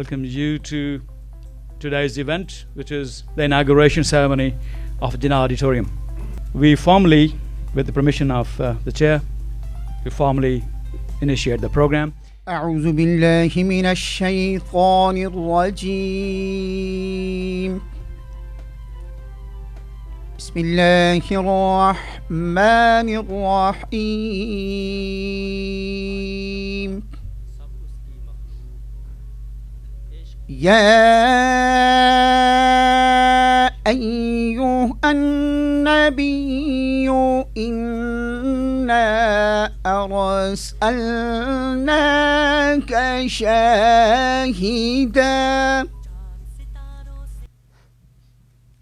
welcome you to today's event, which is the inauguration ceremony of Jinnah Auditorium. We formally, with the permission of the chair, we formally initiate the program. أعوذ بالله من الشيطان الرجيم. بسم الله الرحمن الرحيم. يا أيها النبي إنا أرسلناك شاهدا.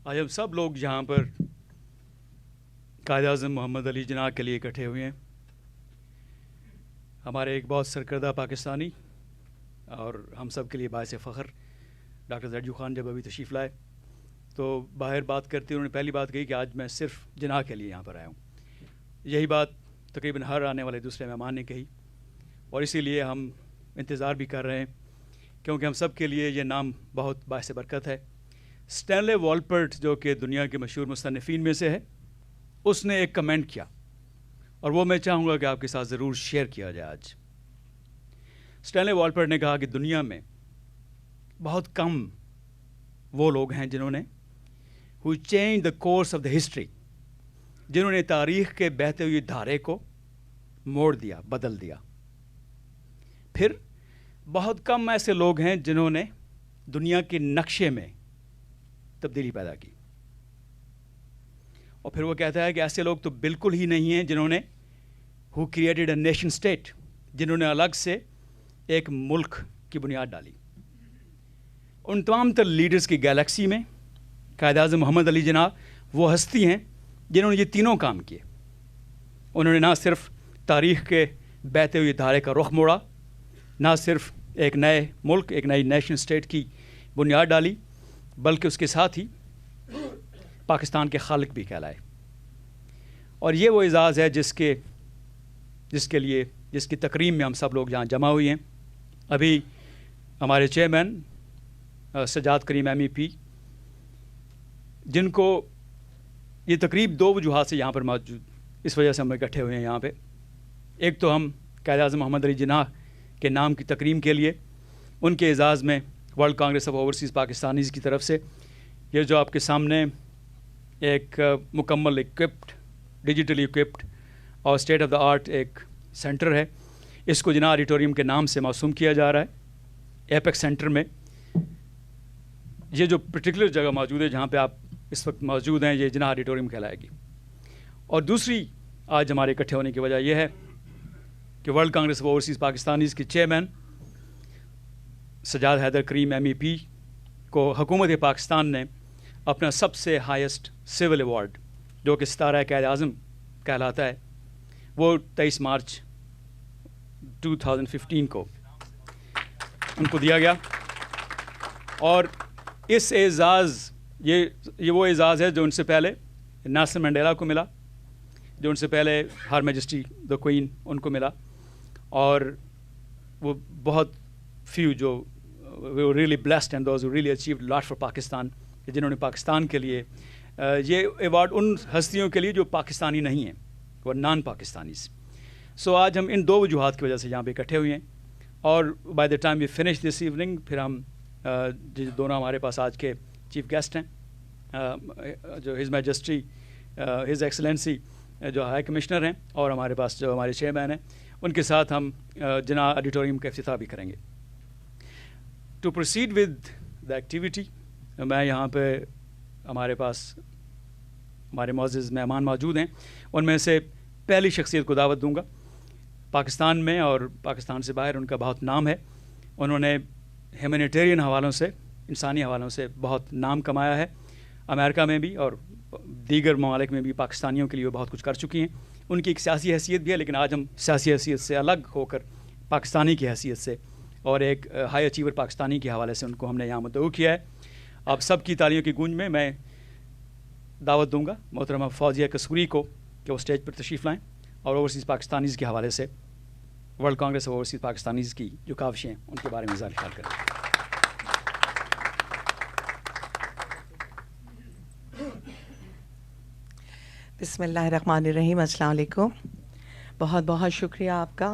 आज हम सब लोग यहाँ पर कायद-ए-आज़म मोहम्मद अली जिन्नाह के लिए इकट्ठे हुए हैं. हमारे एक बहुत सरकर्दा पाकिस्तानी और हम सब के लिए बायस फ़ख्र डॉक्टर ज़ैजू ख़ान जब अभी तशरीफ़ लाए तो बाहर बात करते उन्होंने पहली बात कही कि आज मैं सिर्फ जिन्नाह के लिए यहाँ पर आया हूँ. यही बात तकरीबन हर आने वाले दूसरे मेहमान ने कही और इसीलिए हम इंतज़ार भी कर रहे हैं क्योंकि हम सब के लिए ये नाम बहुत बायस बरकत है. स्टैनले वॉलपर्ट जो कि दुनिया के मशहूर मुसन्निफ़ीन में से है, उसने एक कमेंट किया और वो मैं चाहूँगा कि आपके साथ ज़रूर शेयर किया जाए. आज स्टैनले वॉलपर्ट ने कहा कि दुनिया में बहुत कम वो लोग हैं जिन्होंने who changed the course of the history, जिन्होंने तारीख़ के बहते हुए धारे को मोड़ दिया, बदल दिया. फिर बहुत कम ऐसे लोग हैं जिन्होंने दुनिया के नक्शे में तब्दीली पैदा की. और फिर वो कहता है कि ऐसे लोग तो बिल्कुल ही नहीं हैं जिन्होंने who created a nation state, जिन्होंने अलग से एक मुल्क की बुनियाद डाली. उन तमाम तर लीडर्स की गैलेक्सी में कायद-ए-आज़म मोहम्मद अली जिन्नाह वो हस्ती हैं जिन्होंने ये तीनों काम किए. उन्होंने ना सिर्फ तारीख़ के बहते हुए धारे का रुख मोड़ा, ना सिर्फ एक नए मुल्क, एक नई नेशन स्टेट की बुनियाद डाली, बल्कि उसके साथ ही पाकिस्तान के खालिक भी कहलाए. और ये वो एज़ाज़ है जिसकी तकरीम में हम सब लोग यहाँ जमा हुए हैं. अभी हमारे चेयरमैन सजाद करीम MEP, जिनको ये तकरीब दो वजूहात से यहाँ पर मौजूद, इस वजह से हम इकट्ठे हुए हैं यहाँ पे. एक तो हम कायद-ए-आज़म मोहम्मद अली जिन्नाह के नाम की तकरीम के लिए उनके एज़ाज़ में world Congress of overseas Pakistanis की तरफ से ये जो आपके सामने एक मुकम्मल इक्विप्ड, डिजिटली इक्विप्ड और स्टेट ऑफ द आर्ट एक सेंटर है, इसको जिन्नाह ऑडिटोरियम के नाम से मौसूम किया जा रहा है. एपेक्स सेंटर में ये जो पर्टिकुलर जगह मौजूद है जहाँ पे आप इस वक्त मौजूद हैं, ये जिन्नाह ऑडिटोरियम कहलाएगी. और दूसरी आज हमारे इकट्ठे होने की वजह यह है कि world Congress of overseas Pakistanis के चेयरमैन सजाद हैदर करीम MEP को हुकूमत पाकिस्तान ने अपना सबसे हाईएस्ट सिविल अवार्ड जो कि सितारा कायद-ए-आज़म कहलाता है, वो 23 मार्च 2015 को उनको दिया गया. और इस एज़ाज़ ये वो एज़ाज़ है जो उनसे पहले नेल्सन मंडेला को मिला, जो उनसे पहले हर मैजेस्टी द क्वीन उनको मिला. और वो बहुत फ्यू जो वो really blessed and those who really achieved lot for Pakistan, जिन्होंने पाकिस्तान के लिए ये अवार्ड उन हस्तियों के लिए जो पाकिस्तानी नहीं हैं, वो नॉन पाकिस्तानीज़. सो आज हम इन दो वजूहात की वजह से यहाँ पे इकट्ठे हुए हैं. और by the time we finish this evening, फिर हम जो दोनों हमारे पास आज के चीफ गेस्ट हैं, जो हिज मैजेस्टी हिज एक्सलेंसी जो हाई कमिश्नर हैं, और हमारे पास जो हमारे चेयरमैन हैं, उनके साथ हम जिन्नाह ऑडिटोरियम का इफ्तिताह भी करेंगे. To proceed with the activity, मैं यहाँ पे हमारे पास हमारे मुअज़्ज़िज़ मेहमान मौजूद हैं, उनमें से पहली शख्सियत को दावत दूँगा. पाकिस्तान में और पाकिस्तान से बाहर उनका बहुत नाम है. उन्होंने ह्यूमैनिटेरियन हवालों से, इंसानी हवालों से बहुत नाम कमाया है. अमेरिका में भी और दीगर ममालिक में भी पाकिस्तानियों के लिए वो बहुत कुछ कर चुकी हैं. उनकी एक सियासी हैसियत भी है, लेकिन आज हम सियासी हैसियत से अलग होकर पाकिस्तानी की हैसियत से और एक हाई अचीवर पाकिस्तानी के हवाले से उनको हमने यहाँ मुद्दऊ किया है. आप सब की तालियों की गूंज में मैं दावत दूंगा मोहतरमा फौजिया कसूरी को कि वो स्टेज पर तशरीफ़ लाएँ और ओवरसीज़ पाकिस्तानीज़ के हवाले से world Congress of overseas Pakistanis की जो काविशें हैं उनके बारे में इज़हार ख्याल करें. बिस्मिल्लाहिर्रहमानिर्रहीम, अस्सलाम वालेकुम। बहुत बहुत शुक्रिया आपका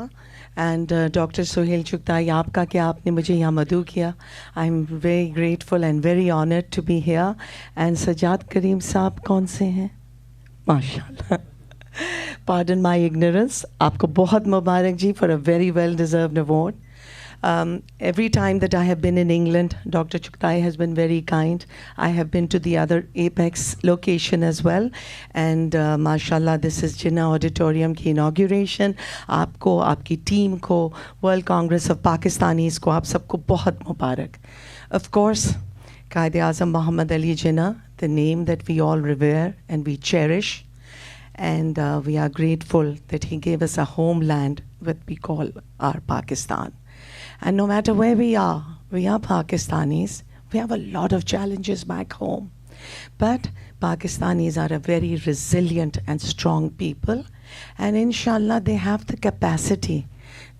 एंड डॉक्टर सुहेल चुगताई आपका कि आपने मुझे यहाँ मदऊ किया। I am very grateful and very honoured to be here. And Sajjad Karim sahab कौन से हैं? माशाल्लाह। Pardon my ignorance. आपको बहुत मुबारक जी for a very well deserved award. Every time that I have been in England, Dr. Chugtai has been very kind. I have been to the other Apex location as well. And mashallah, this is Jinnah Auditorium की inauguration. आपको, आपकी team को, World Congress of Pakistanis को, आप सबको बहुत मुबारक. Of course, Qaid-e-Azam Muhammad Ali Jinnah, the name that we all revere and we cherish. And we are grateful that he gave us a homeland, what we call our Pakistan. And no matter where we are Pakistanis. We have a lot of challenges back home. But Pakistanis are a very resilient and strong people. And inshallah, they have the capacity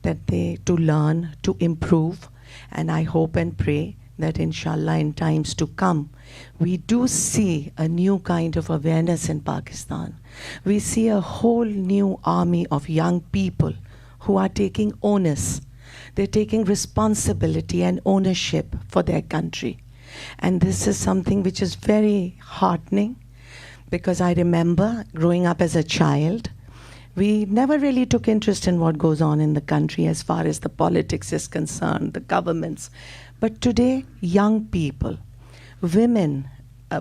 to learn, to improve. And I hope and pray that inshallah in times to come, we do see a new kind of awareness in Pakistan. We see a whole new army of young people who are taking onus. They're taking responsibility and ownership for their country. And this is something which is very heartening, because I remember growing up as a child, we never really took interest in what goes on in the country as far as the politics is concerned, the governments. But today, young people, women,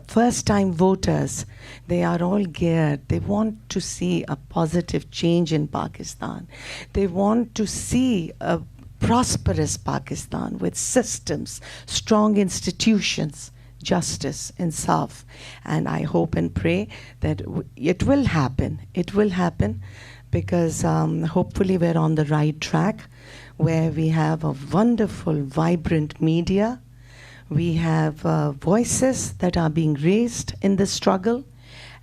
first-time voters, they are all geared. They want to see a positive change in Pakistan. They want to see a prosperous Pakistan with systems, strong institutions, justice, insaf. And I hope and pray that it will happen. It will happen, because hopefully we're on the right track, where we have a wonderful, vibrant media. We have voices that are being raised in the struggle.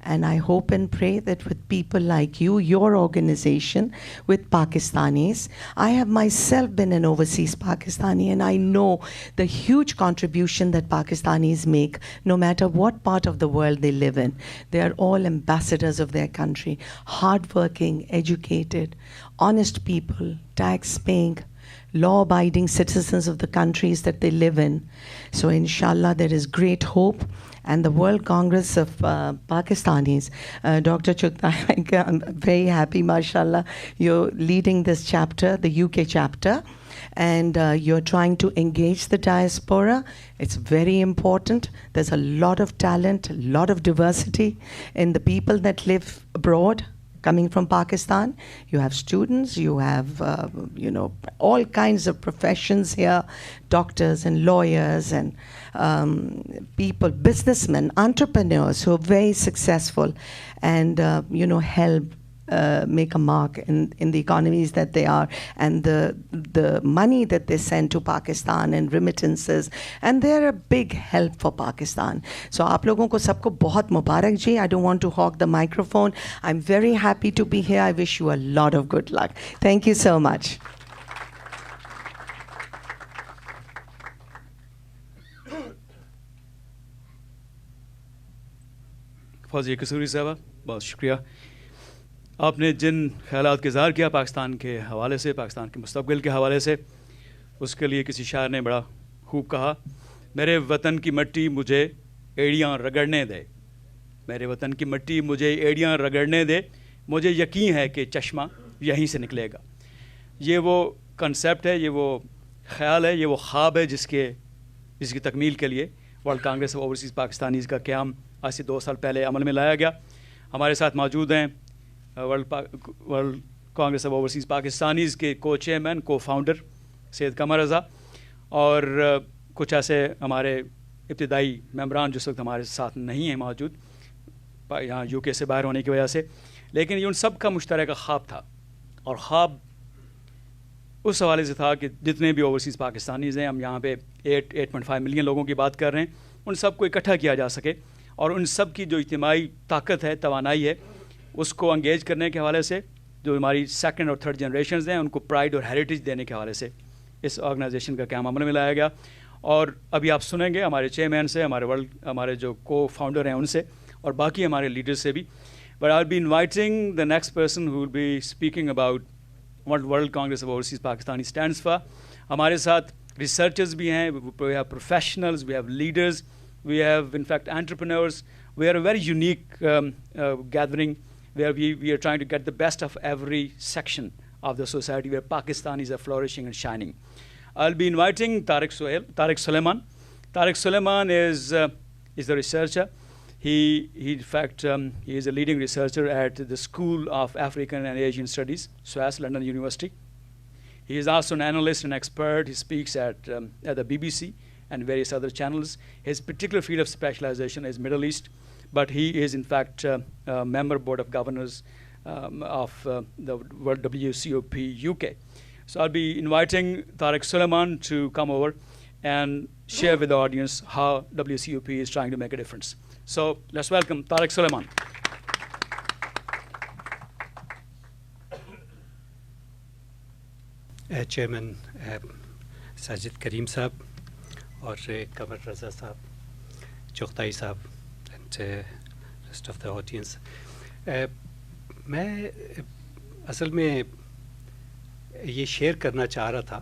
And I hope and pray that with people like you, your organization, with Pakistanis, I have myself been an overseas Pakistani, and I know the huge contribution that Pakistanis make, no matter what part of the world they live in. They are all ambassadors of their country, hardworking, educated, honest people, tax-paying, law-abiding citizens of the countries that they live in. So inshallah, there is great hope. And the World Congress of Pakistanis, Dr. Chugtai, I'm very happy, mashallah, you're leading this chapter, the UK chapter, and you're trying to engage the diaspora. It's very important. There's a lot of talent, a lot of diversity in the people that live abroad, coming from Pakistan. You have students, you have, all kinds of professions here, doctors and lawyers and people, businessmen, entrepreneurs who are very successful and, help make a mark in the economies that they are, and the money that they send to Pakistan and remittances, and they're a big help for Pakistan. So आप लोगों को सबको बहुत मुबारक जी. I don't want to hog the microphone. I'm very happy to be here. I wish you a lot of good luck. Thank you so much. फौजी कसूरी साहबा, बहुत शुक्रिया. आपने जिन ख्यालात का इज़हार किया पाकिस्तान के हवाले से, पाकिस्तान के मुस्तक़बिल के हवाले से, उसके लिए किसी शायर ने बड़ा खूब कहा, मेरे वतन की मिट्टी मुझे एड़ियाँ रगड़ने दे, मेरे वतन की मिट्टी मुझे एड़ियाँ रगड़ने दे, मुझे यकीन है कि चश्मा यहीं से निकलेगा. ये वो कंसेप्ट है, ये वो ख़्याल है, ये वो ख्वाब है जिसकी तकमील के लिए world Congress of overseas Pakistanis का क़याम आज से 2 साल पहले अमल में लाया गया. हमारे साथ मौजूद हैं world Congress of overseas Pakistanis के को चेयरमैन, को फाउंडर सैयद कमर रज़ा, और कुछ ऐसे हमारे इब्तिदाई मेंबरान जिस वक्त हमारे साथ नहीं हैं मौजूद, यहाँ यूके से बाहर होने की वजह से. लेकिन ये उन सब का मुश्तरक ख्वाब था, और ख्वाब उस हवाले से था कि जितने भी ओवरसीज़ पाकिस्तानीज़ हैं, हम यहाँ पे 8.5 मिलियन लोगों की बात कर रहे हैं, उन सब को इकट्ठा किया जा सके, और उन सब की जो इज्तिमाई ताकत है, तवानाई है, उसको एंगेज करने के हवाले से जो हमारी सेकंड और थर्ड जनरेशन्स हैं उनको प्राइड और हेरिटेज देने के हवाले से इस ऑर्गेनाइजेशन का क़याम अमल में लाया गया. और अभी आप सुनेंगे हमारे चेयरमैन से, हमारे जो को फाउंडर हैं उनसे, और बाकी हमारे लीडर्स से भी. But I'll be inviting the next person who will be speaking about what World Congress of Overseas Pakistani stands for. ہمارے ساتھ researchers بھی ہیں, we have professionals, we have leaders, we have in fact entrepreneurs. We are a very unique gathering where we are trying to get the best of every section of the society where Pakistanis are flourishing and shining. I'll be inviting Tariq Suleiman. Tariq Suleiman is a researcher. He in fact, he is a leading researcher at the School of African and Asian Studies, SWAS, London University. He is also an analyst and expert. He speaks at the BBC and various other channels. His particular field of specialization is Middle East, but he is in fact a member board of governors of the World WCOP UK. So I'll be inviting Tariq Suleiman to come over and share with the audience how WCOP is trying to make a difference. So let's welcome Tariq Suleiman. Chairman Sajid Karim Saab اور قمر رضا صاحب, چغتائی صاحب, and rest of the audience. میں اصل میں یہ share کرنا چاہ رہا تھا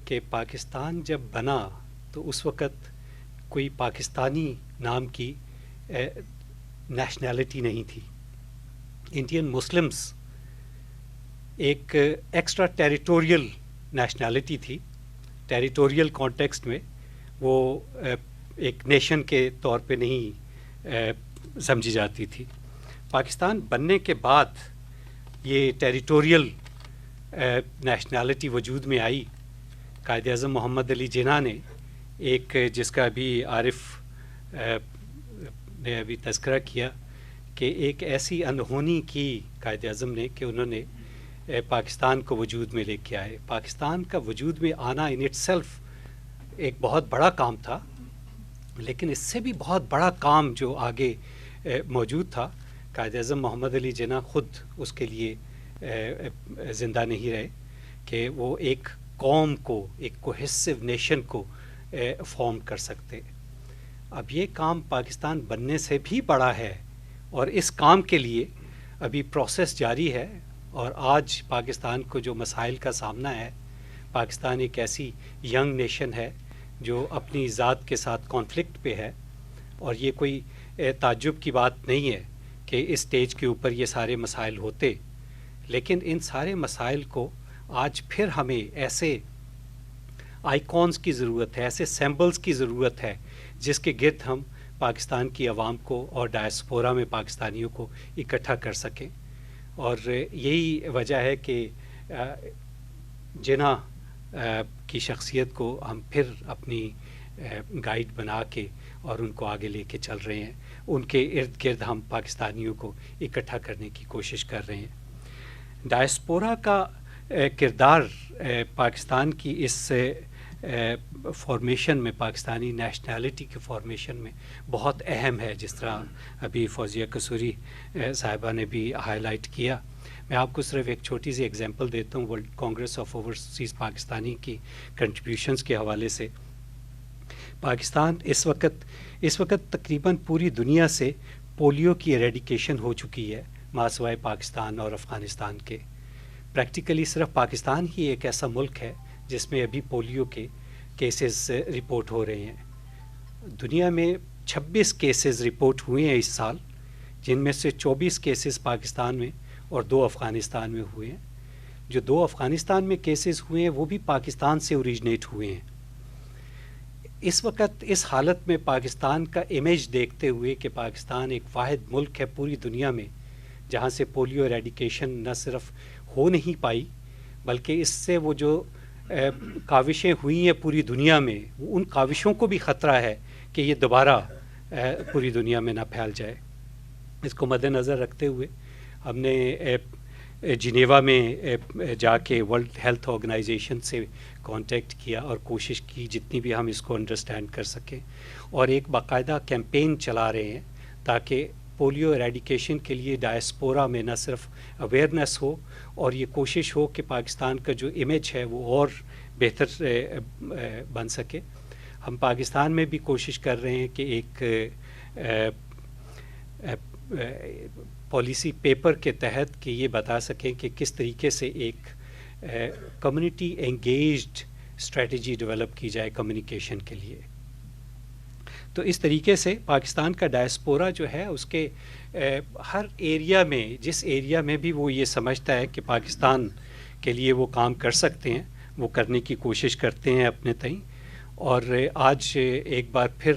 کہ پاکستان جب بنا تو اس وقت کوئی پاکستانی نام کی نیشنلٹی نہیں تھی. انڈین مسلمس ایک ایکسٹرا ٹیریٹوریل نیشنلٹی تھی. ٹیریٹوریل کانٹیکسٹ میں وہ ایک نیشن کے طور پہ نہیں سمجھی جاتی تھی. پاکستان بننے کے بعد یہ ٹیریٹوریل نیشنلٹی وجود میں آئی. قائد اعظم محمد علی جناح نے ایک, جس کا ابھی عارف نے ابھی تذکرہ کیا, کہ ایک ایسی انہونی کی قائد اعظم نے کہ انہوں نے پاکستان کو وجود میں لے کے آئے. پاکستان کا وجود میں آنا ان اٹ سیلف ایک بہت بڑا کام تھا, لیکن اس سے بھی بہت بڑا کام جو آگے موجود تھا, قائد اعظم محمد علی جناح خود اس کے لیے زندہ نہیں رہے کہ وہ ایک قوم کو, ایک کوہیسو نیشن کو فارم کر سکتے. اب یہ کام پاکستان بننے سے بھی بڑا ہے, اور اس کام کے لیے ابھی پروسیس جاری ہے. اور آج پاکستان کو جو مسائل کا سامنا ہے, پاکستان ایک ایسی ینگ نیشن ہے جو اپنی ذات کے ساتھ کانفلکٹ پہ ہے, اور یہ کوئی تعجب کی بات نہیں ہے کہ اس سٹیج کے اوپر یہ سارے مسائل ہوتے. لیکن ان سارے مسائل کو آج پھر ہمیں ایسے آئیکونز کی ضرورت ہے, ایسے سیمبلز کی ضرورت ہے جس کے گرد ہم پاکستان کی عوام کو اور ڈائسپورا میں پاکستانیوں کو اکٹھا کر سکیں. اور یہی وجہ ہے کہ جناح کی شخصیت کو ہم پھر اپنی گائیڈ بنا کے اور ان کو آگے لے کے چل رہے ہیں. ان کے ارد گرد ہم پاکستانیوں کو اکٹھا کرنے کی کوشش کر رہے ہیں. ڈائسپورا کا کردار پاکستان کی اس فارمیشن میں, پاکستانی نیشنلٹی کے فارمیشن میں بہت اہم ہے, جس طرح ابھی فوزیہ قصوری صاحبہ نے بھی ہائی لائٹ کیا. میں آپ کو صرف ایک چھوٹی سی ایگزامپل دیتا ہوں world Congress of overseas Pakistani کی کنٹریبیوشنز کے حوالے سے. پاکستان اس وقت تقریباً پوری دنیا سے پولیو کی ایریڈیکیشن ہو چکی ہے, ماسوائے پاکستان اور افغانستان کے. پریکٹیکلی صرف پاکستان ہی ایک ایسا ملک ہے جس میں ابھی پولیو کے کیسز رپورٹ ہو رہے ہیں. دنیا میں 26 کیسز رپورٹ ہوئے ہیں اس سال, جن میں سے 24 کیسز پاکستان میں اور 2 افغانستان میں ہوئے ہیں. جو 2 افغانستان میں کیسز ہوئے ہیں وہ بھی پاکستان سے اوریجنیٹ ہوئے ہیں. اس وقت اس حالت میں پاکستان کا امیج دیکھتے ہوئے کہ پاکستان ایک واحد ملک ہے پوری دنیا میں جہاں سے پولیو ایریڈیکیشن نہ صرف ہو نہیں پائی, بلکہ اس سے وہ جو کاوشیں ہوئی ہیں پوری دنیا میں, ان کاوشوں کو بھی خطرہ ہے کہ یہ دوبارہ پوری دنیا میں نہ پھیل جائے. اس کو مد نظر رکھتے ہوئے ہم نے جنیوا میں جا کے ورلڈ ہیلتھ آرگنائزیشن سے کانٹیکٹ کیا اور کوشش کی جتنی بھی ہم اس کو انڈرسٹینڈ کر سکیں, اور ایک باقاعدہ کیمپین چلا رہے ہیں تاکہ پولیو ایریڈیکیشن کے لیے ڈائسپورا میں نہ صرف اویئرنیس ہو, اور یہ کوشش ہو کہ پاکستان کا جو امیج ہے وہ اور بہتر بن سکے. ہم پاکستان میں بھی کوشش کر رہے ہیں کہ ایک पॉलिसी पेपर के तहत कि ये बता सकें कि किस तरीके से एक कम्युनिटी एंगेज्ड स्ट्रेटजी डेवलप की जाए कम्युनिकेशन के लिए। तो इस तरीके से पाकिस्तान का डायस्पोरा जो है उसके हर एरिया में, जिस एरिया में भी वो ये समझता है कि पाकिस्तान के लिए वो काम कर सकते हैं, वो करने की कोशिश करते हैं अपने तई। और आज एक बार फिर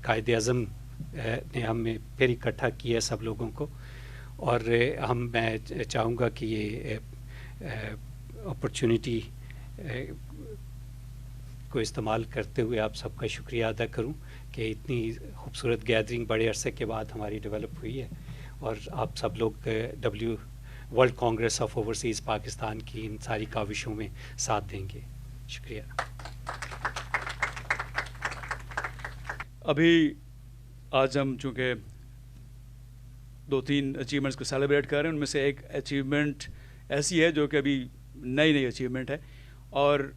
कायद-ए-आज़म ने हमें फिर इकट्ठा किया सब लोगों को, और मैं चाहूँगा कि ये अपॉर्चुनिटी को इस्तेमाल करते हुए आप सबका शुक्रिया अदा करूं कि इतनी खूबसूरत गैदरिंग बड़े अरसे के बाद हमारी डेवलप हुई है, और आप सब लोग world Congress of overseas Pakistan की इन सारी काविशों में साथ देंगे। शुक्रिया। अभी आज हम चूँकि 2-3 अचीवमेंट्स को सेलिब्रेट कर रहे हैं, उनमें से एक अचीवमेंट ऐसी है जो कि अभी नई अचीवमेंट है, और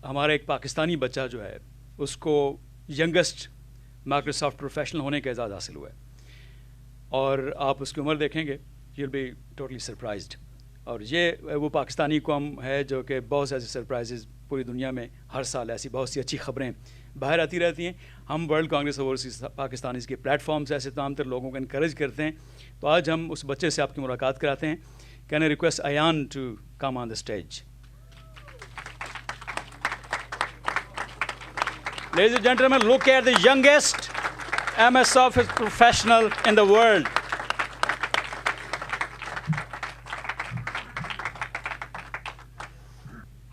हमारा एक पाकिस्तानी बच्चा जो है उसको यंगेस्ट माइक्रोसॉफ्ट प्रोफेशनल होने का एजाज़ हासिल हुआ है, और आप उसकी उम्र देखेंगे you will be totally surprised. और ये वो पाकिस्तानी कौम है जो कि बहुत से ऐसे सरप्राइजेज़ पूरी दुनिया में हर साल ऐसी बहुत सी अच्छी खबरें बाहर आती रहती हैं। हम वर्ल्ड कांग्रेस ओवरसीज़ पाकिस्तान के प्लेटफॉर्म से ऐसे तमाम तर लोगों को इनकरेज करते हैं। तो आज हम उस बच्चे से आपकी मुलाकात कराते हैं। Can I request Ayaan to come on the stage. Ladies and gentlemen, look at the youngest MS Office professional in the world.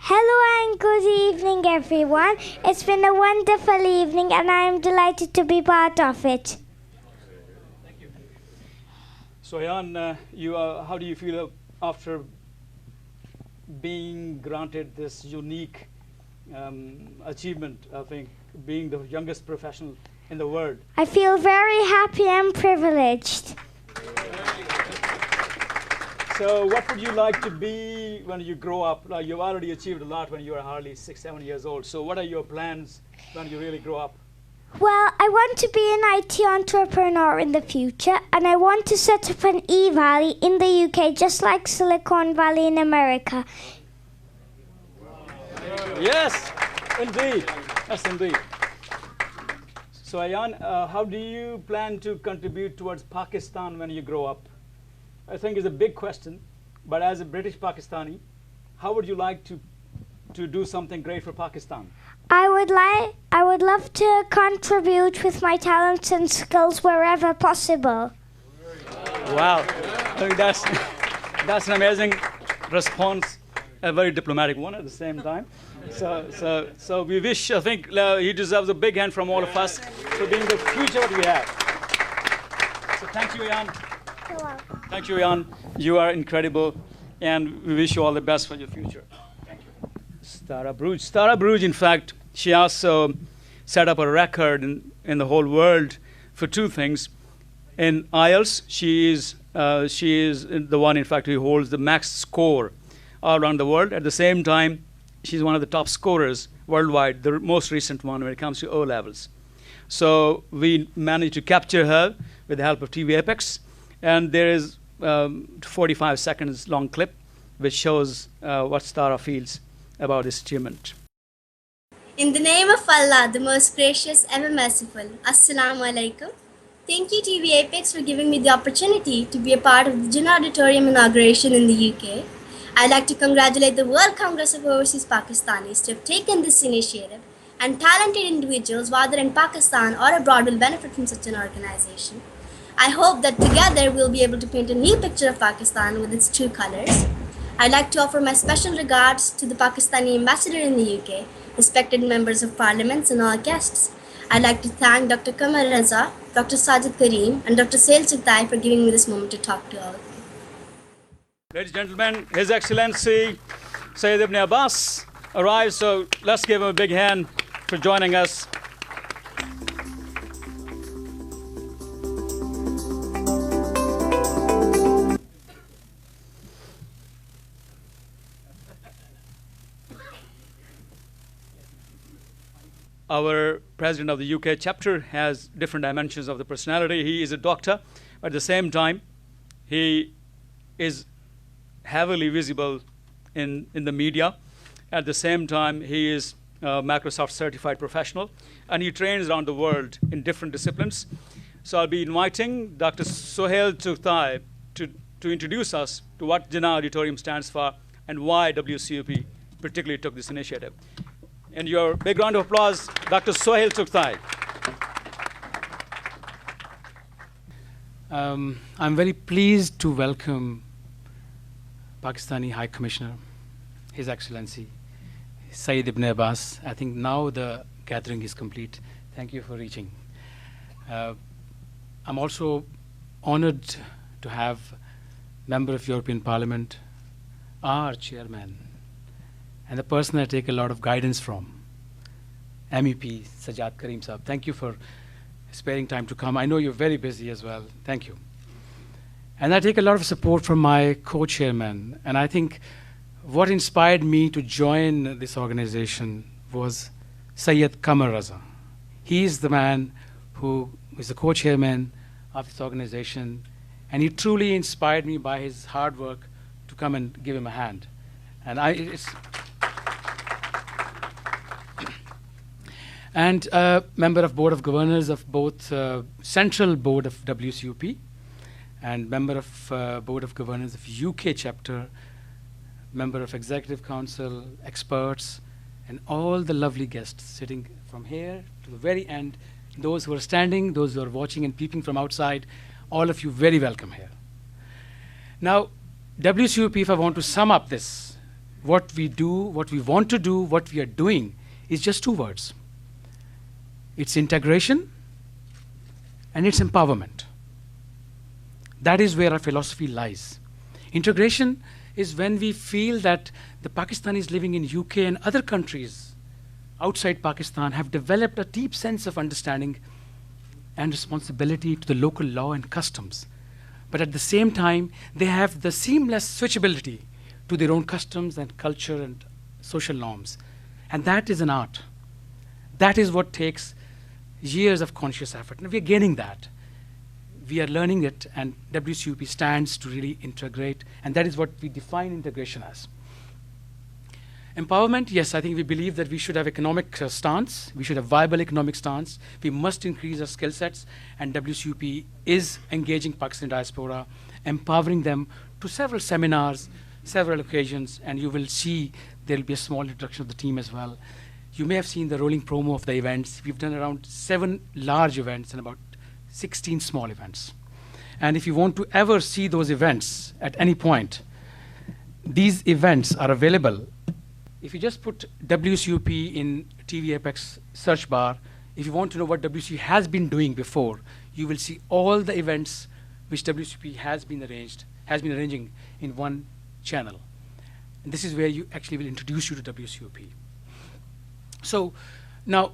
Hello and good evening, everyone. It's been a wonderful evening and I am delighted to be part of it. So, Ayan, how do you feel after being granted this unique achievement, I think, being the youngest professional in the world? I feel very happy and privileged. So what would you like to be when you grow up? Like, you've already achieved a lot when you were hardly 6-7 years old. So what are your plans when you really grow up? Well, I want to be an IT entrepreneur in the future, and I want to set up an e-valley in the UK, just like Silicon Valley in America. Yes, indeed. Yes, indeed. So, Ayan, how do you plan to contribute towards Pakistan when you grow up? I think it's a big question, but as a British Pakistani, how would you like to do something great for Pakistan? I would love to contribute with my talents and skills wherever possible. Wow, I think that's an amazing response, a very diplomatic one at the same time. So we wish, I think he deserves a big hand from all of us for being the future that we have. So thank you, Ayan. You're welcome. Thank you, Ayan. You are incredible, and we wish you all the best for your future. Thank you. Stara Bruj, in fact, she also set up a record in the whole world for two things. In IELTS, she is the one, in fact, who holds the max score all around the world. At the same time, she's one of the top scorers worldwide, the most recent one when it comes to O levels. So we managed to capture her with the help of TVapex, and there is 45 seconds long clip which shows what Stara feels about this achievement. In the name of Allah, the most gracious, ever merciful, Assalamu alaikum. Thank you TVapex for giving me the opportunity to be a part of the Jinnah Auditorium inauguration in the UK. I'd like to congratulate the World Congress of Overseas Pakistanis to have taken this initiative, and talented individuals, whether in Pakistan or abroad, will benefit from such an organization. I hope that together we'll be able to paint a new picture of Pakistan with its true colors. I'd like to offer my special regards to the Pakistani ambassador in the UK, respected members of parliaments and all guests. I'd like to thank Dr. Qamar Raza, Dr. Sajid Kareem and Dr. Suhail Chugtai for giving me this moment to talk to all of you. Ladies and gentlemen, His Excellency Sayyid Ibn Abbas arrives, so let's give him a big hand for joining us. our president of the UK chapter has different dimensions of the personality. He is a doctor, but at the same time, he is heavily visible in the media. At the same time, he is a Microsoft certified professional, and he trains around the world in different disciplines. So I'll be inviting Dr. Sohail Chughtai to introduce us to what Jinnah Auditorium stands for and why WCUP particularly took this initiative. And your big round of applause, Dr. Sohail Chughtai. I'm very pleased to welcome Pakistani High Commissioner, His Excellency Saeed Ibn Abbas. I think now the gathering is complete. Thank you for reaching. I'm also honored to have Member of European Parliament, our chairman, and the person I take a lot of guidance from, MEP Sajjad Karim Saab. Thank you for sparing time to come. I know you're very busy as well. Thank you. And I take a lot of support from my co-chairman. And I think what inspired me to join this organization was Sayyid Qamar Raza. He is the man who is the co-chairman of this organization. And he truly inspired me by his hard work to come and give him a hand. And member of Board of Governors of both Central Board of WCUP and member of Board of Governors of UK chapter, member of Executive Council, experts, and all the lovely guests sitting from here to the very end, those who are standing, those who are watching and peeping from outside, all of you very welcome here. Now, WCUP, if I want to sum up this, what we do, what we want to do, what we are doing, is just two words. It's integration and it's empowerment. That is where our philosophy lies. Integration is when we feel that the Pakistanis living in UK and other countries outside Pakistan have developed a deep sense of understanding and responsibility to the local law and customs. But at the same time, they have the seamless switchability to their own customs and culture and social norms. And that is an art. That is what takes years of conscious effort. And we're gaining that. We are learning it, and WCUP stands to really integrate, and that is what we define integration as. Empowerment, yes, I think we believe that we should have economic stance. We should have viable economic stance. We must increase our skill sets, and WCUP is engaging Pakistani diaspora, empowering them to several seminars, several occasions, and you will see there will be a small introduction of the team as well. You may have seen the rolling promo of the events. We've done around 7 large events and about 16 small events. And if you want to ever see those events at any point, these events are available. If you just put WCUP in TVapex search bar, if you want to know what WCUP has been doing before, you will see all the events which WCUP has been arranging in one channel. And this is where you actually will introduce you to WCUP. So now,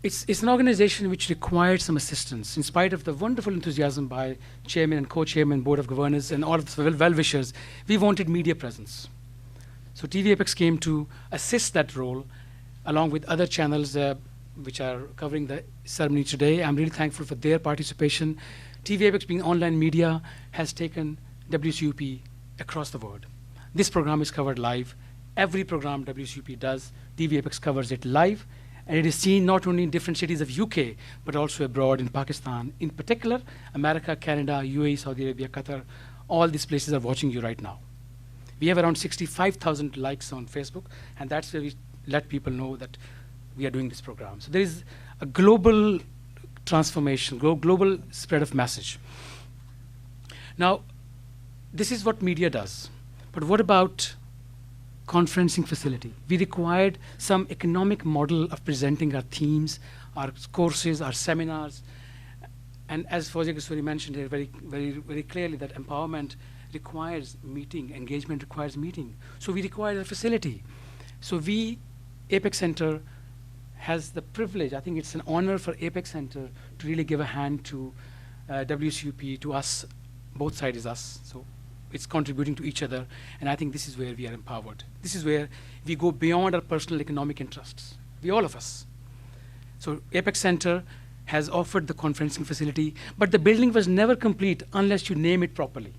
it's an organization which required some assistance. In spite of the wonderful enthusiasm by chairman and co-chairman, board of governors, and all of the well-wishers, we wanted media presence. So TVapex came to assist that role, along with other channels which are covering the ceremony today. I'm really thankful for their participation. TVapex, being online media, has taken WCUP across the world. This program is covered live. Every program WCUP does, TVapex covers it live, and it is seen not only in different cities of UK, but also abroad in Pakistan. In particular, America, Canada, UAE, Saudi Arabia, Qatar, all these places are watching you right now. We have around 65,000 likes on Facebook, and that's where we let people know that we are doing this program. So there is a global transformation, global spread of message. Now, this is what media does. But what about conferencing facility? We required some economic model of presenting our themes, our courses, our seminars. And as Fawzia Kasuri mentioned here very clearly, that empowerment requires meeting, engagement requires meeting. So we require a facility. So Apex Center has the privilege, I think it's an honor for Apex Center to really give a hand to WCUP, to us, both sides is us. So it's contributing to each other, and I think this is where we are empowered. This is where we go beyond our personal economic interests. all of us. So Apex Center has offered the conferencing facility, but the building was never complete unless you name it properly.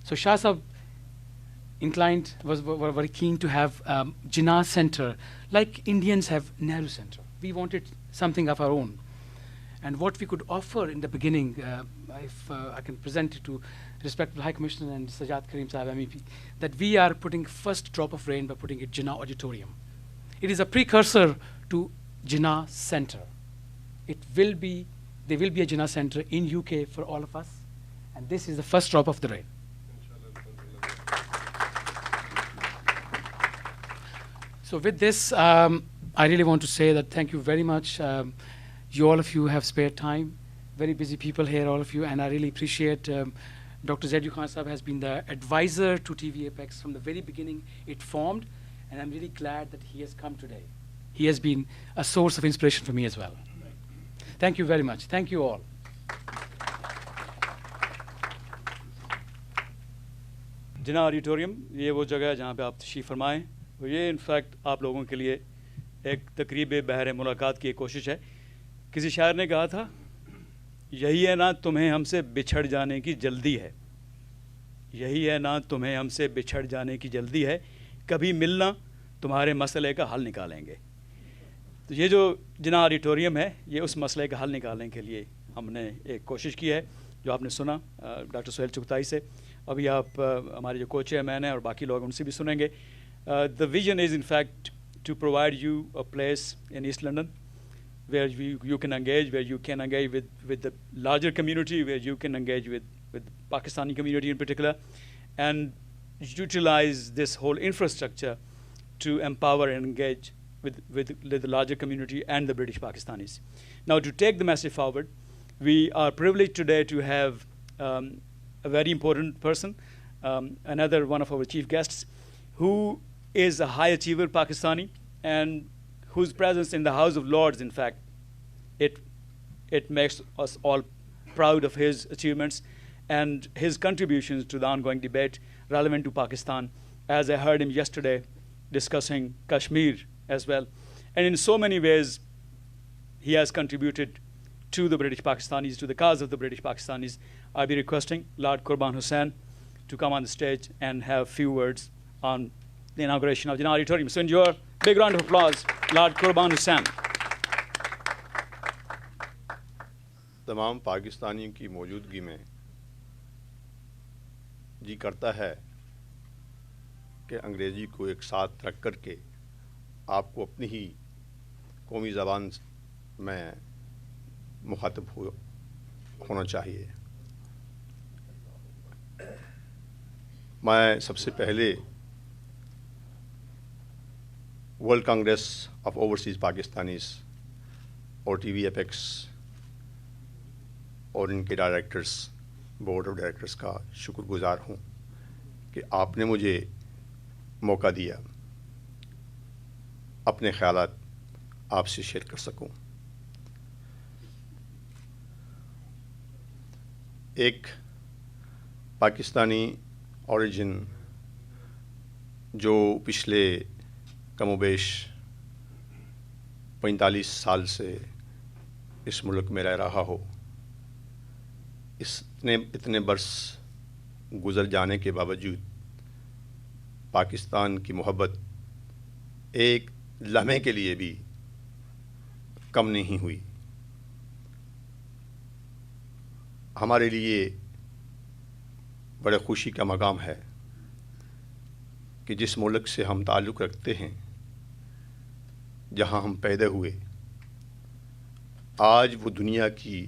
So Shah Sahab were very keen to have Jinnah Center, like Indians have Nehru Center. We wanted something of our own. And what we could offer in the beginning, if I can present it to respectful High Commissioner and Sajjad Karim Sahib MEP, that we are putting first drop of rain by putting it Jinnah Auditorium. It is a precursor to Jinnah Center. There will be a Jinnah Center in UK for all of us, and this is the first drop of the rain. So with this, I really want to say that thank you very much. All of you have spared time. Very busy people here, all of you, and I really appreciate Dr. Zaidu Khan Sahab has been the advisor to TVapex from the very beginning it formed, and I'm really glad that he has come today. He has been a source of inspiration for me as well. Thank you very much. Thank you all. Jinnah auditorium ये वो जगह है जहाँ पे आप तशरीफ़ फरमाएँ और ये इनफैक्ट आप लोगों के लिए एक तकरीब बहर मुलाकात की एक कोशिश है. किसी शायर ने कहा था, यही है ना तुम्हें हमसे बिछड़ जाने की जल्दी है, यही है ना तुम्हें हमसे बिछड़ जाने की जल्दी है, कभी मिलना तुम्हारे मसले का हल निकालेंगे. तो ये जो जिन्ना ऑडिटोरियम है ये उस मसले का हल निकालने के लिए हमने एक कोशिश की है, जो आपने सुना डॉक्टर सोहेल चुगताई से. अभी आप हमारे जो को चेयरमैन हैं और बाकी लोग उनसे भी सुनेंगे. The vision is in fact to provide you a place in East London where you can engage, where you can engage with the larger community, where you can engage with Pakistani community in particular, and utilize this whole infrastructure to empower and engage with the larger community and the British Pakistanis. Now, to take the message forward, we are privileged today to have a very important person, another one of our chief guests, who is a high achiever Pakistani, and whose presence in the House of Lords, in fact, it makes us all proud of his achievements and his contributions to the ongoing debate relevant to Pakistan, as I heard him yesterday discussing Kashmir as well. And in so many ways, he has contributed to the British Pakistanis, to the cause of the British Pakistanis. I'll be requesting Lord Qurban Hussain to come on the stage and have a few words on the inauguration of Jinnah Auditorium. So in your big round of applause, Lord Qurban Hussain. तमाम पाकिस्तानियों की मौजूदगी में जी करता है कि अंग्रेज़ी को एक साथ रख कर के आपको अपनी ही कौमी ज़बान में मुखातब होना चाहिए. मैं सबसे पहले world Congress of overseas Pakistanis और TVapex और इनके डायरेक्टर्स, बोर्ड ऑफ डायरेक्टर्स का शुक्रगुजार हूँ कि आपने मुझे मौका दिया अपने ख़यालात आपसे शेयर कर सकूं. एक पाकिस्तानी ओरिजिन जो पिछले कमोबेश 45 साल से इस मुल्क में रह रहा हो, इतने बरस गुज़र जाने के बावजूद पाकिस्तान की मोहब्बत एक लम्हे के लिए भी कम नहीं हुई. हमारे लिए बड़े खुशी का मकाम है कि जिस मुल्क से हम ताल्लुक़ रखते हैं, जहां हम पैदा हुए, आज वो दुनिया की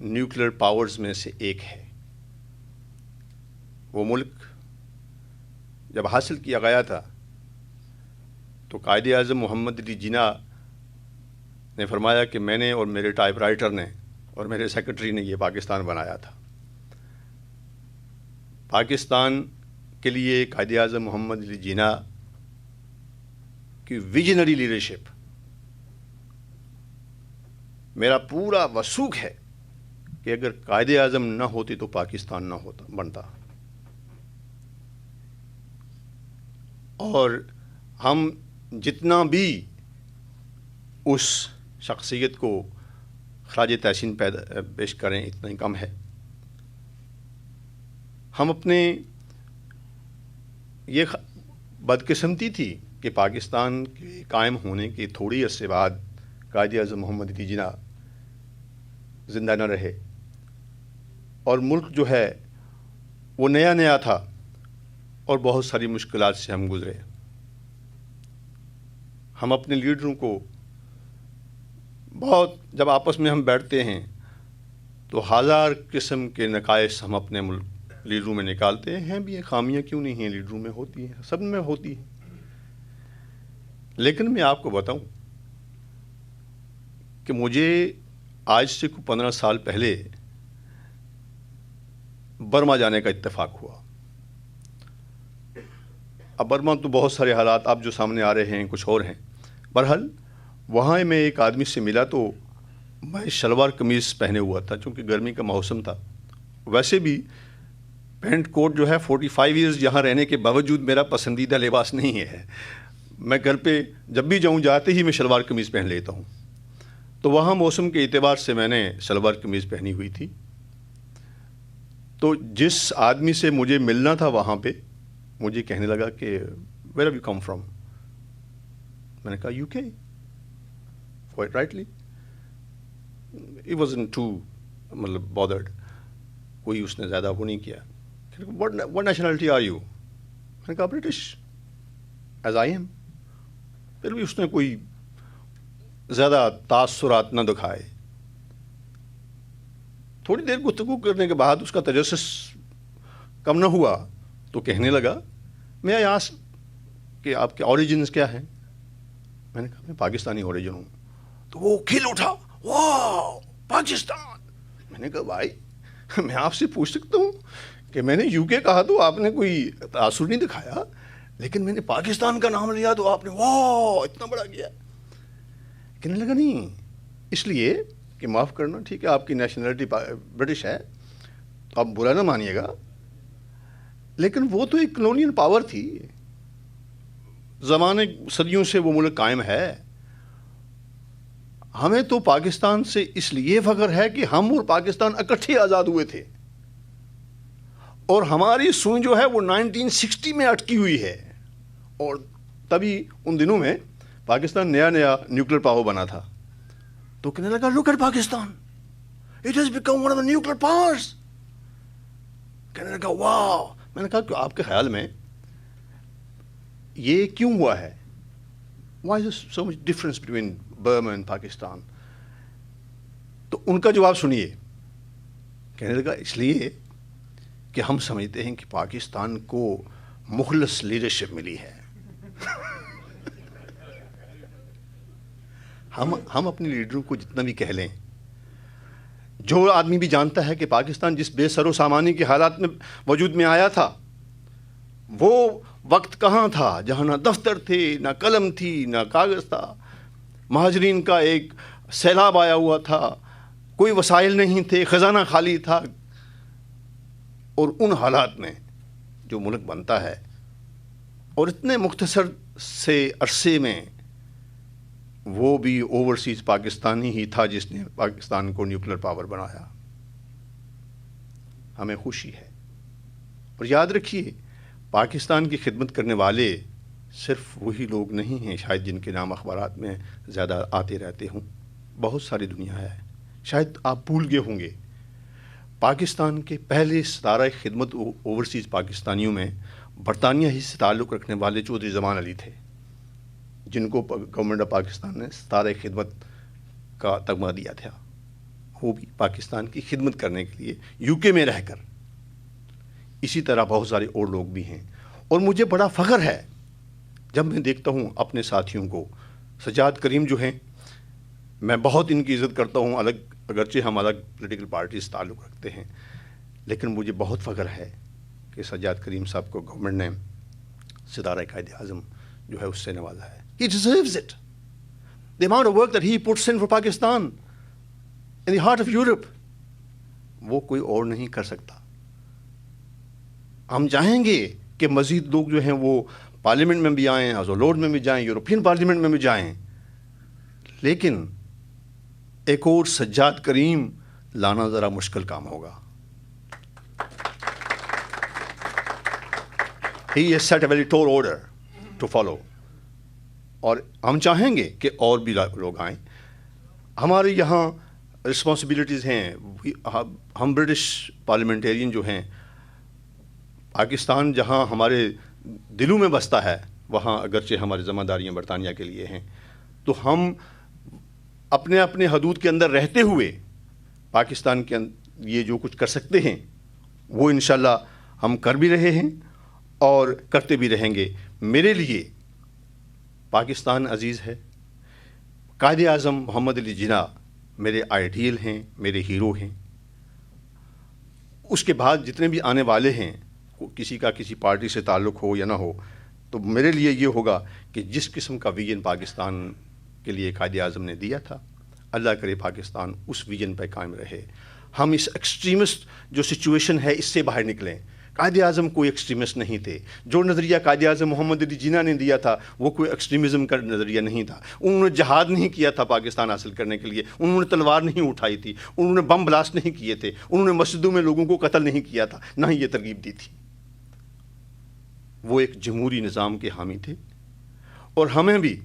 न्यूक्लियर पावर्स में से एक है. वो मुल्क जब हासिल किया गया था तो कायद-ए-आज़म मोहम्मद अली जिन्ना ने फरमाया कि मैंने और मेरे टाइपराइटर ने और मेरे सेक्रेटरी ने ये पाकिस्तान बनाया था. पाकिस्तान के लिए कायद-ए-आज़म मोहम्मद अली जिन्ना की विजनरी लीडरशिप मेरा पूरा वसूख है कि अगर कायद-ए-आज़म न होती तो पाकिस्तान न होता बनता. और हम जितना भी उस शख्सियत को खराज तहसीन पेश करें इतना ही कम है। हम अपने ये बदकिस्मती थी कि पाकिस्तान के कायम होने के थोड़ी अरसे बाद कायद आज़म मोहम्मद अली जिन्ना ज़िंदा न रहे और मुल्क जो है वो नया नया था और बहुत सारी मुश्किलात से हम गुज़रे। हम अपने लीडरों को बहुत, जब आपस में हम बैठते हैं तो हज़ार किस्म के नकाइस हम अपने मुल्क लीडरों में निकालते हैं भी। खामियां क्यों नहीं हैं, लीडरों में होती हैं, सब में होती हैं। लेकिन मैं आपको बताऊं कि मुझे आज से 15 साल पहले बर्मा जाने का इत्तेफाक हुआ। अब बर्मा तो बहुत सारे हालात आप जो सामने आ रहे हैं कुछ और हैं। बहरहाल वहाँ मैं एक आदमी से मिला तो मैं शलवार कमीज़ पहने हुआ था क्योंकि गर्मी का मौसम था। वैसे भी पैंट कोट जो है 45 ईयर्स यहाँ रहने के बावजूद मेरा पसंदीदा लिबास नहीं है। मैं घर पे जब भी जाऊँ जाते ही मैं शलवार कमीज़ पहन लेता हूँ। तो वहाँ मौसम के एतबार से मैंने शलवार कमीज़ पहनी हुई थी। तो जिस आदमी से मुझे मिलना था वहाँ पे मुझे कहने लगा कि where have you come from. मैंने कहा UK. Quite rightly. He wasn't to मतलब बॉदर्ड, कोई उसने ज़्यादा वो नहीं किया। What nationality are you? मैंने कहा ब्रिटिश, as I am। फिर भी उसने कोई ज़्यादा तासुरात न दिखाए। थोड़ी देर गुफ्तगू करने के बाद उसका तजस्सुस कम न हुआ तो कहने लगा मैं यहाँ कि आपके ओरिजिन्स क्या हैं। मैंने कहा मैं पाकिस्तानी ओरिजिन हूँ। तो वो खिल उठा, वाह पाकिस्तान। मैंने कहा भाई मैं आपसे पूछ सकता हूँ कि मैंने यूके कहा तो आपने कोई तासुर नहीं दिखाया, लेकिन मैंने पाकिस्तान का नाम लिया तो आपने वाह इतना बड़ा किया। कहने लगा नहीं इसलिए कि माफ़ करना, ठीक है आपकी नेशनलिटी ब्रिटिश है तो आप बुरा ना मानिएगा, लेकिन वो तो एक कॉलोनियल पावर थी, ज़माने सदियों से वो मुल्क कायम है। हमें तो पाकिस्तान से इसलिए फ़ख्र है कि हम और पाकिस्तान इकट्ठे आज़ाद हुए थे और हमारी सुई जो है वो 1960 में अटकी हुई है। और तभी उन दिनों में पाकिस्तान नया नया न्यूक्लियर पावर बना था। तो कहने लगा look at Pakistan, it has become one of the nuclear powers. कहने लगा वाह। मैंने कहा कि आपके ख्याल में ये क्यों हुआ है? Why is so much difference between Burma and Pakistan? तो उनका जवाब सुनिए। कहने लगा इसलिए कि हम समझते हैं कि पाकिस्तान को मुखलस लीडरशिप मिली है। हम अपने लीडरों को जितना भी कह लें, जो आदमी भी जानता है कि पाकिस्तान जिस बेसरो सामानी के हालात में वजूद में आया था, वो वक्त कहाँ था जहाँ ना दफ्तर थे, ना कलम थी, ना कागज़ था। महाजरीन का एक सैलाब आया हुआ था, कोई वसाइल नहीं थे, ख़जाना खाली था। और उन हालात में जो मुल्क बनता है और इतने मुख्तसर से अरसे में, वो भी ओवरसीज पाकिस्तानी ही था जिसने पाकिस्तान को न्यूक्लियर पावर बनाया। हमें खुशी है। और याद रखिए पाकिस्तान की खिदमत करने वाले सिर्फ वही लोग नहीं हैं शायद जिनके नाम अखबारात में ज़्यादा आते रहते हों। बहुत सारी दुनिया है। शायद आप भूल गए होंगे पाकिस्तान के पहले सितारा खिदमत ओवरसीज़ पाकिस्तानियों में बरतानिया ही से ताल्लुक़ रखने वाले चौधरी ज़मान अली थे, जिनको गवर्नमेंट ऑफ पाकिस्तान ने सितारा खिदमत का तगमा दिया था। वो भी पाकिस्तान की खिदमत करने के लिए यूके में रहकर। इसी तरह बहुत सारे और लोग भी हैं। और मुझे बड़ा फ़ख्र है जब मैं देखता हूँ अपने साथियों को। सजाद करीम जो हैं, मैं बहुत इनकी इज़्ज़त करता हूँ, अलग अगरचे हम अलग पॉलिटिकल पार्टी से ताल्लुक़ रखते हैं, लेकिन मुझे बहुत फ़ख्र है कि सजाद करीम साहब को गवर्नमेंट ने सितारा कायद आज़म जो है उससे नवाजा है। He deserves it. The amount of work that he puts in for Pakistan in the heart of Europe, वो कोई और नहीं कर सकता। हम चाहेंगे कि मज़ीद लोग जो हैं वो پارلیمنٹ میں بھی آئیں, ہاؤس آف لارڈز میں بھی جائیں, یورپین پارلیمنٹ میں بھی جائیں, لیکن ایک اور سجاد کریم لانا ذرا مشکل کام ہوگا. He has set a very tall order to follow. اور ہم چاہیں گے کہ اور بھی لوگ آئیں. ہمارے یہاں رسپانسبلٹیز ہیں. ہم برٹش پارلیمنٹیرین جو ہیں, پاکستان جہاں ہمارے دلوں میں بستا ہے وہاں اگرچہ ہماری ذمہ داریاں برطانیہ کے لیے ہیں, تو ہم اپنے اپنے حدود کے اندر رہتے ہوئے پاکستان کے یہ جو کچھ کر سکتے ہیں وہ انشاءاللہ ہم کر بھی رہے ہیں اور کرتے بھی رہیں گے. میرے لیے پاکستان عزیز ہے. قائد اعظم محمد علی جناح میرے آئیڈیل ہیں, میرے ہیرو ہیں. اس کے بعد جتنے بھی آنے والے ہیں, کسی کا کسی پارٹی سے تعلق ہو یا نہ ہو, تو میرے لیے یہ ہوگا کہ جس قسم کا ویژن پاکستان کے لیے قائد اعظم نے دیا تھا, اللہ کرے پاکستان اس ویژن پہ قائم رہے. ہم اس ایکسٹریمسٹ جو سچویشن ہے اس سے باہر نکلیں. قائد اعظم کوئی ایکسٹریمسٹ نہیں تھے. جو نظریہ قائد اعظم محمد علی جناح نے دیا تھا وہ کوئی ایکسٹریمزم کا نظریہ نہیں تھا. انہوں نے جہاد نہیں کیا تھا پاکستان حاصل کرنے کے لیے, انہوں نے تلوار نہیں اٹھائی تھی, انہوں نے بم بلاسٹ نہیں کیے تھے, انہوں نے مسجدوں میں لوگوں کو قتل نہیں کیا تھا, نہ ہی یہ ترغیب دی تھی. وہ ایک جمہوری نظام کے حامی تھے. اور ہمیں بھی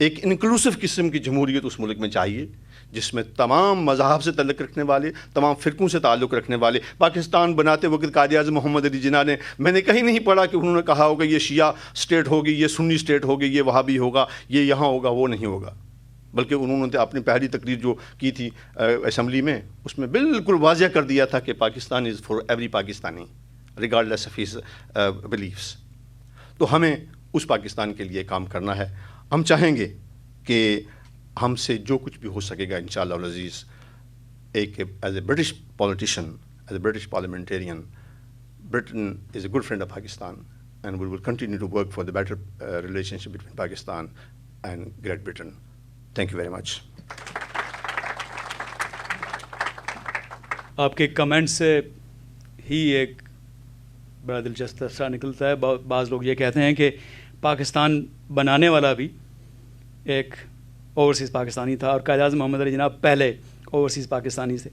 ایک انکلوسیو قسم کی جمہوریت اس ملک میں چاہیے جس میں تمام مذاہب سے تعلق رکھنے والے, تمام فرقوں سے تعلق رکھنے والے. پاکستان بناتے وقت قائد اعظم محمد علی جناح نے, میں نے کہیں نہیں پڑھا کہ انہوں نے کہا ہوگا یہ شیعہ اسٹیٹ ہوگی, یہ سنی اسٹیٹ ہوگی, یہ وہابی ہوگا, یہ یہاں ہوگا, وہ نہیں ہوگا. بلکہ انہوں نے اپنی پہلی تقریر جو کی تھی اسمبلی میں, اس میں بالکل واضح کر دیا تھا کہ Pakistan is for every Pakistani regardless of his beliefs. تو ہمیں اس پاکستان کے لیے کام کرنا ہے. ہم چاہیں گے کہ ہم سے جو کچھ بھی ہو سکے گا انشاءاللہ العزیز, ایک as a British politician, as a British parliamentarian, Britain is a good friend of Pakistan and we will continue to work for the better relationship between Pakistan and Great Britain. Thank you very much. آپ کے comment سے ہی ایک بڑا دلچسپ تذکرہ نکلتا ہے. بعض لوگ یہ کہتے ہیں کہ پاکستان بنانے والا بھی ایک اوورسیز پاکستانی تھا اور قائد اعظم محمد علی جناح پہلے اوورسیز پاکستانی سے,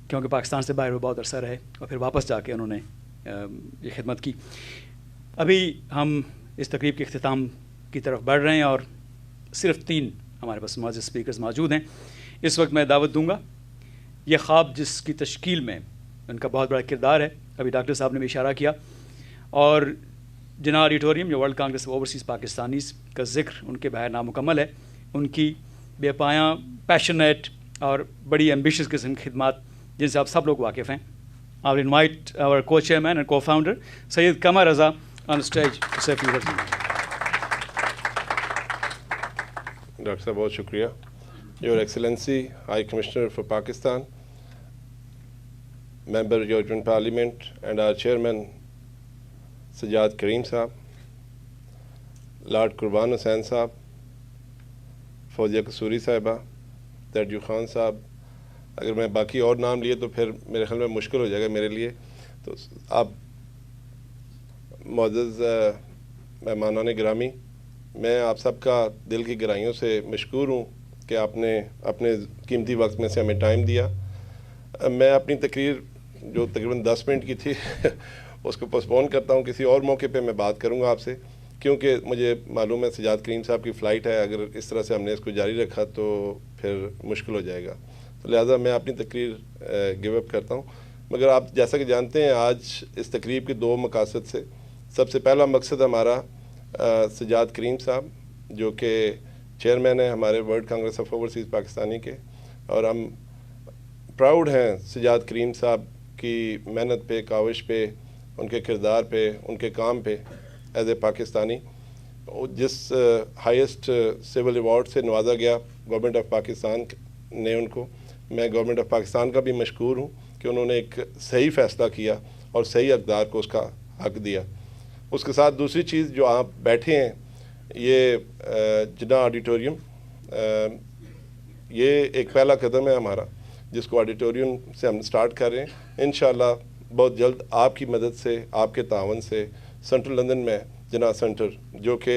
کیونکہ پاکستان سے باہر وہ بہت عرصہ رہے اور پھر واپس جا کے انہوں نے یہ خدمت کی. ابھی ہم اس تقریب کے اختتام کی طرف بڑھ رہے ہیں اور صرف 3 ہمارے پاس معزز اسپیکرز موجود ہیں. اس وقت میں دعوت دوں گا, یہ خواب جس کی تشکیل میں ان کا بہت بڑا کردار ہے, ابھی ڈاکٹر صاحب نے بھی اشارہ کیا, اور جناح آڈیٹوریم جو world Congress of overseas Pakistanis کا ذکر ان کے بغیر نامکمل ہے. ان کی بے پایاں, پیشنیٹ اور بڑی ایمبیشیس قسم کی خدمات جن سے آپ سب لوگ واقف ہیں. I will invite our co-chairman and co-founder Syed Qamar Raza on stage to say a few words. Doctor صاحب بہت شکریہ. Your Excellency, High Commissioner for Pakistan, Member European Parliament and our Chairman Sajjad کریم صاحب, لارڈ قربان حسین صاحب, فوزیہ قصوری صاحبہ, ترجو خان صاحب. اگر میں باقی اور نام لیے تو پھر میرے خیال میں مشکل ہو جائے گا میرے لیے. تو آپ معزز مہمانان گرامی, میں آپ سب کا دل کی گہرائیوں سے مشکور ہوں کہ آپ نے اپنے قیمتی وقت میں سے ہمیں ٹائم دیا. میں اپنی تقریر جو تقریباً 10 منٹ کی تھی اس کو پوسٹپون کرتا ہوں, کسی اور موقع پہ میں بات کروں گا آپ سے, کیونکہ مجھے معلوم ہے سجاد کریم صاحب کی فلائٹ ہے. اگر اس طرح سے ہم نے اس کو جاری رکھا تو پھر مشکل ہو جائے گا, تو لہٰذا میں اپنی تقریر گیو اپ کرتا ہوں. مگر آپ جیسا کہ جانتے ہیں آج اس تقریب کے 2 مقاصد سے, سب سے پہلا مقصد ہمارا سجاد کریم صاحب جو کہ چیئرمین ہیں ہمارے world Congress of overseas Pakistani کے, اور ہم پراؤڈ ہیں سجاد کریم صاحب کی محنت پہ, کاوش پہ, ان کے کردار پہ, ان کے کام پہ ایز اے پاکستانی. جس ہائیسٹ سول ایوارڈ سے نوازا گیا گورنمنٹ آف پاکستان نے ان کو, میں گورنمنٹ آف پاکستان کا بھی مشکور ہوں کہ انہوں نے ایک صحیح فیصلہ کیا اور صحیح اقدار کو اس کا حق دیا. اس کے ساتھ دوسری چیز جو آپ بیٹھے ہیں, یہ جناح آڈیٹوریم, یہ ایک پہلا قدم ہے ہمارا جس کو آڈیٹوریم سے ہم سٹارٹ کر رہے ہیں. انشاءاللہ بہت جلد آپ کی مدد سے, آپ کے تعاون سے سنٹرل لندن میں जिन्ना सेंटर, जो कि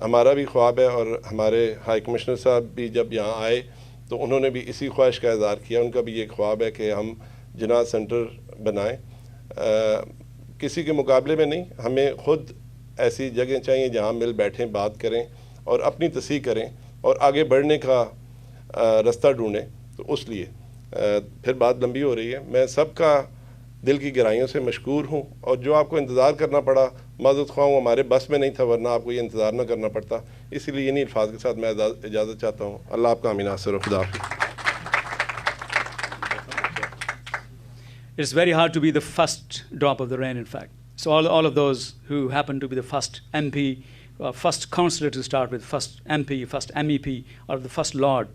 हमारा भी ख्वाब है और हमारे हाई कमिश्नर साहब भी जब यहाँ आए तो उन्होंने भी इसी ख्वाहिश का इज़हार किया। उनका भी ये ख्वाब है कि हम जिन्ना सेंटर बनाएं। किसी के मुकाबले में नहीं, हमें ख़ुद ऐसी जगह चाहिए जहाँ मिल बैठें, बात करें और अपनी तस्हीह करें और आगे बढ़ने का रास्ता ढूँढें। तो उस लिए फिर बात लंबी हो रही है। मैं सबका दिल की गहराइयों से मशकूर हूँ और जो आपको इंतज़ार करना पड़ा, माज़ूद ख्वाह हूँ, हमारे बस में नहीं था, वरना आपको ये इंतज़ार ना करना पड़ता। इसीलिए इन्हीं अल्फाज के साथ मैं इजाज़त चाहता हूँ। अल्लाह आपका हामी नासिर और खुदा हाफ़िज़। It's very hard to be the first drop of the rain, in fact. So all of those who happen to be the first MP, first councillor to start with, first MP, first MEP, or the first Lord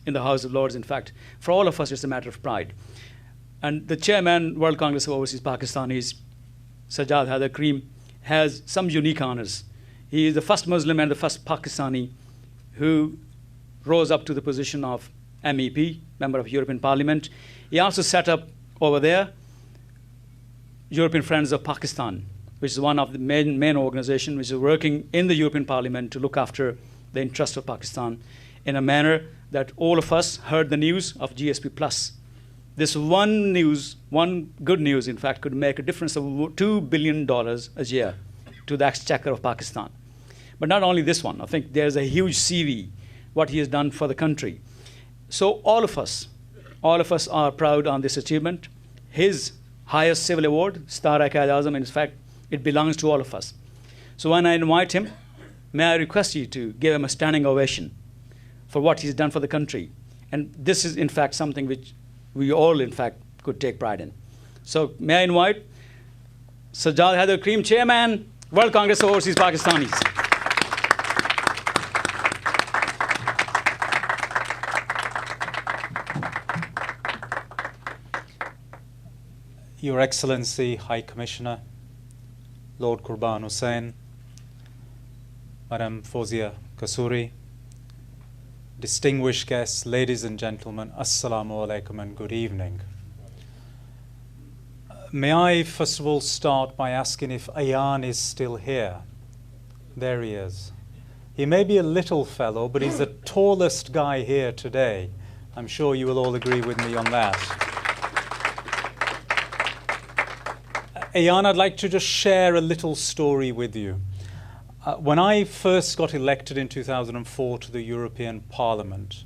in the House of Lords, in fact, for all of us, it's a matter of pride. And the chairman, World Congress of Overseas Pakistanis, Sajjad Haider Karim, has some unique honors. He is the first Muslim and the first Pakistani who rose up to the position of MEP, Member of European Parliament. He also set up over there European Friends of Pakistan, which is one of the main organizations which is working in the European Parliament to look after the interests of Pakistan in a manner that all of us heard the news of GSP Plus. This one good news, in fact, could make a difference of $2 billion a year to the exchequer of Pakistan. But not only this one, I think there's a huge CV, what he has done for the country. So all of us are proud on this achievement. His highest civil award, Star-e-Quaid-e-Azam, in fact, it belongs to all of us. So when I invite him, may I request you to give him a standing ovation for what he's done for the country. And this is, in fact, something which we all, in fact, could take pride in. So may I invite Sajjad Haider Karim, Chairman, World Congress of Overseas Pakistanis. Your Excellency, High Commissioner, Lord Qurban Hussain, Madam Fawzia Kasuri, distinguished guests, ladies and gentlemen, Assalamu alaikum and good evening. May I first of all start by asking if Ayan is still here? There he is. He may be a little fellow, but he's the tallest guy here today. I'm sure you will all agree with me on that. Ayan, I'd like to just share a little story with you. When I first got elected in 2004 to the European Parliament,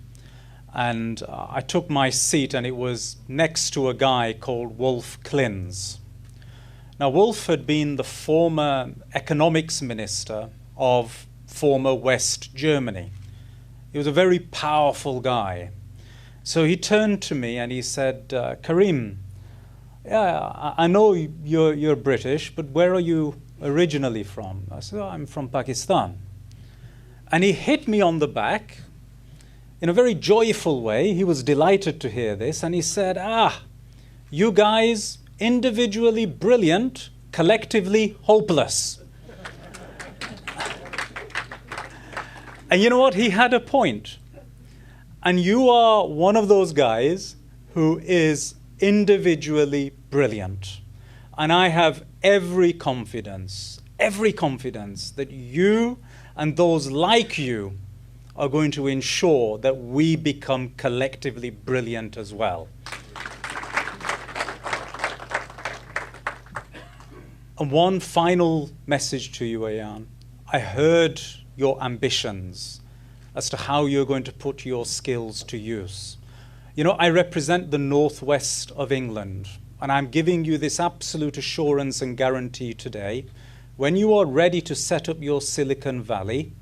and I took my seat, and it was next to a guy called Wolf Klins. Now, Wolf had been the former economics minister of former West Germany. He was a very powerful guy. So he turned to me and he said, Karim, yeah, I know you're British, but where are you originally from? I said, I'm from Pakistan. And he hit me on the back in a very joyful way. He was delighted to hear this, and he said, you guys, individually brilliant, collectively hopeless. And you know what? He had a point. And you are one of those guys who is individually brilliant. And I have every confidence that you and those like you are going to ensure that we become collectively brilliant as well. And one final message to you, Ayan. I heard your ambitions as to how you're going to put your skills to use. You know, I represent the northwest of England, and I'm giving you this absolute assurance and guarantee today. When you are ready to set up your Silicon Valley,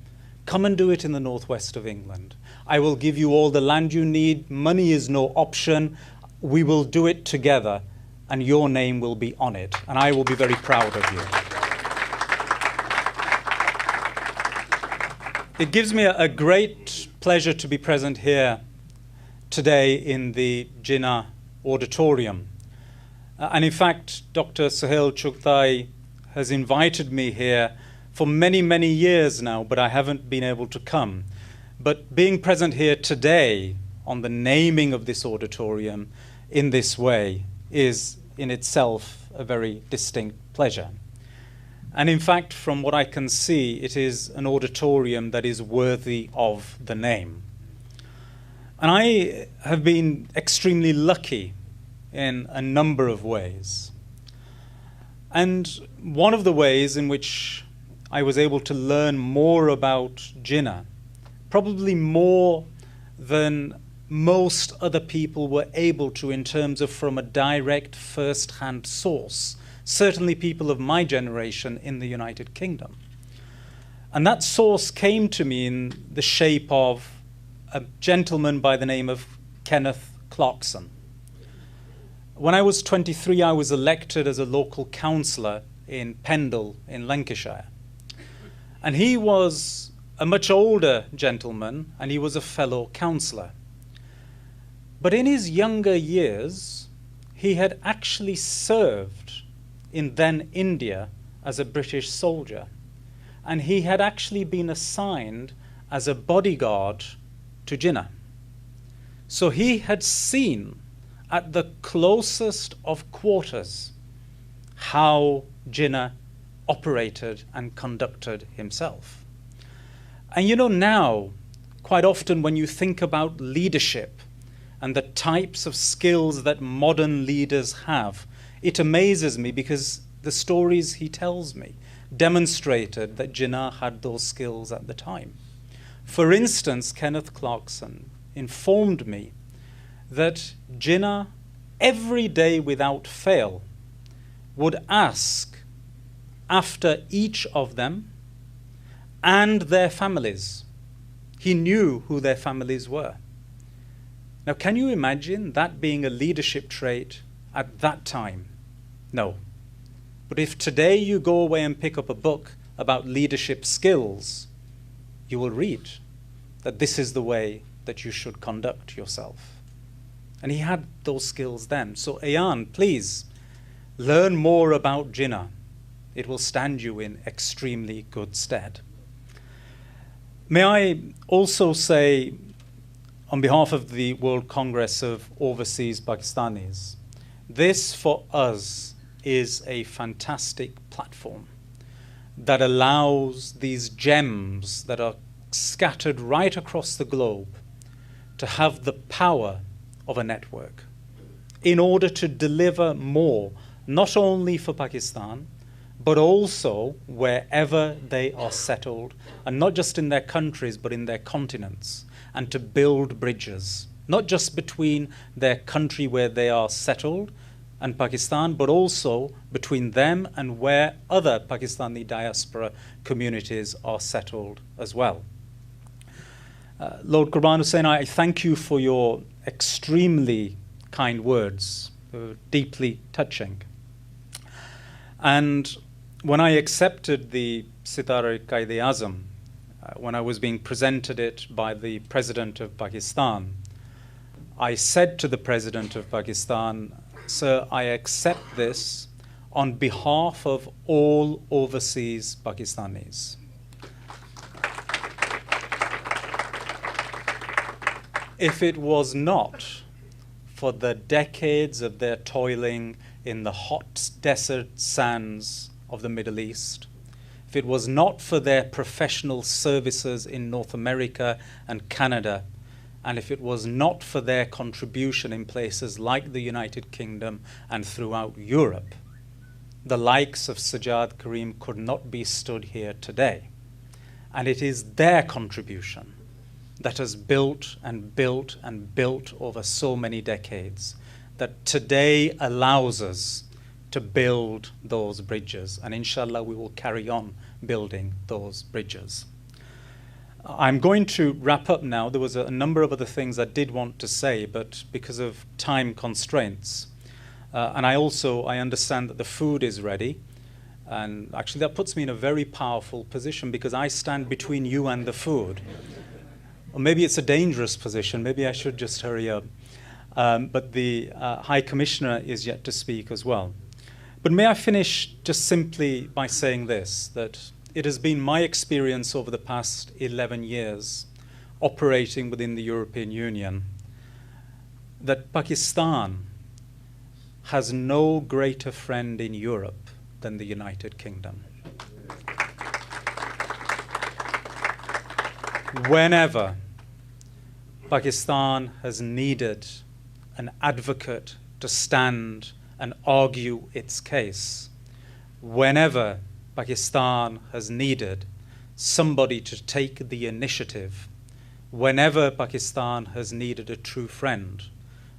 come and do it in the northwest of England. I will give you all the land you need. Money is no option. We will do it together, and your name will be on it, and I will be very proud of you. It gives me a great pleasure to be present here today in the Jinnah Auditorium. And in fact, Dr. Sohail Chugtai has invited me here for many, many years now, but I haven't been able to come. But being present here today on the naming of this auditorium in this way is in itself a very distinct pleasure. And in fact, from what I can see, it is an auditorium that is worthy of the name. And I have been extremely lucky in a number of ways. And one of the ways in which I was able to learn more about Jinnah, probably more than most other people were able to in terms of from a direct first-hand source, certainly people of my generation in the United Kingdom. And that source came to me in the shape of a gentleman by the name of Kenneth Clarkson. When I was 23, I was elected as a local councillor in Pendle in Lancashire. And he was a much older gentleman, and he was a fellow councillor. But in his younger years, he had actually served in then India as a British soldier. And he had actually been assigned as a bodyguard to Jinnah. So he had seen at the closest of quarters how Jinnah operated and conducted himself. And you know, now, quite often when you think about leadership and the types of skills that modern leaders have, it amazes me because the stories he tells me demonstrated that Jinnah had those skills at the time. For instance, Kenneth Clarkson informed me that Jinnah, every day without fail, would ask after each of them and their families. He knew who their families were. Now, can you imagine that being a leadership trait at that time? No. But if today you go away and pick up a book about leadership skills, you will read that this is the way that you should conduct yourself. And he had those skills then. So Ayan, please, learn more about Jinnah. It will stand you in extremely good stead. May I also say, on behalf of the World Congress of Overseas Pakistanis, this for us is a fantastic platform that allows these gems that are scattered right across the globe to have the power of a network in order to deliver more, not only for Pakistan, but also wherever they are settled, and not just in their countries, but in their continents, and to build bridges, not just between their country where they are settled and Pakistan, but also between them and where other Pakistani diaspora communities are settled as well. Lord Qurban Hussain, I thank you for your extremely kind words, deeply touching. And when I accepted the Sitara-e-Qaid-e-Azam, when I was being presented it by the President of Pakistan, I said to the President of Pakistan, "Sir, I accept this on behalf of all overseas Pakistanis." If it was not for the decades of their toiling in the hot desert sands of the Middle East, if it was not for their professional services in North America and Canada, and if it was not for their contribution in places like the United Kingdom and throughout Europe, the likes of Sajjad Karim could not be stood here today. And it is their contribution that has built and built and built over so many decades that today allows us to build those bridges. And inshallah, we will carry on building those bridges. I'm going to wrap up now. There was a number of other things I did want to say, but because of time constraints, and I understand that the food is ready. And actually, that puts me in a very powerful position because I stand between you and the food. Or maybe it's a dangerous position. Maybe I should just hurry up. But the High Commissioner is yet to speak as well. But may I finish just simply by saying this, that it has been my experience over the past 11 years operating within the European Union that Pakistan has no greater friend in Europe than the United Kingdom. whenever Pakistan has needed an advocate to stand and argue its case, whenever Pakistan has needed somebody to take the initiative, whenever Pakistan has needed a true friend,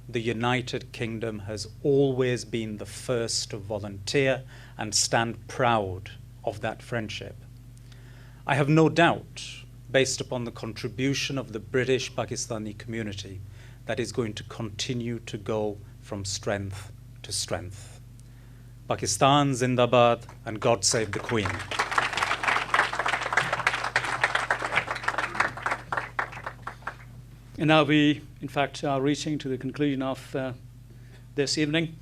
the United Kingdom has always been the first to volunteer and stand proud of that friendship. I have no doubt, based upon the contribution of the British Pakistani community, that is going to continue to go from strength to strength. Pakistan Zindabad, and God save the Queen. And now we, in fact, are reaching to the conclusion of this evening.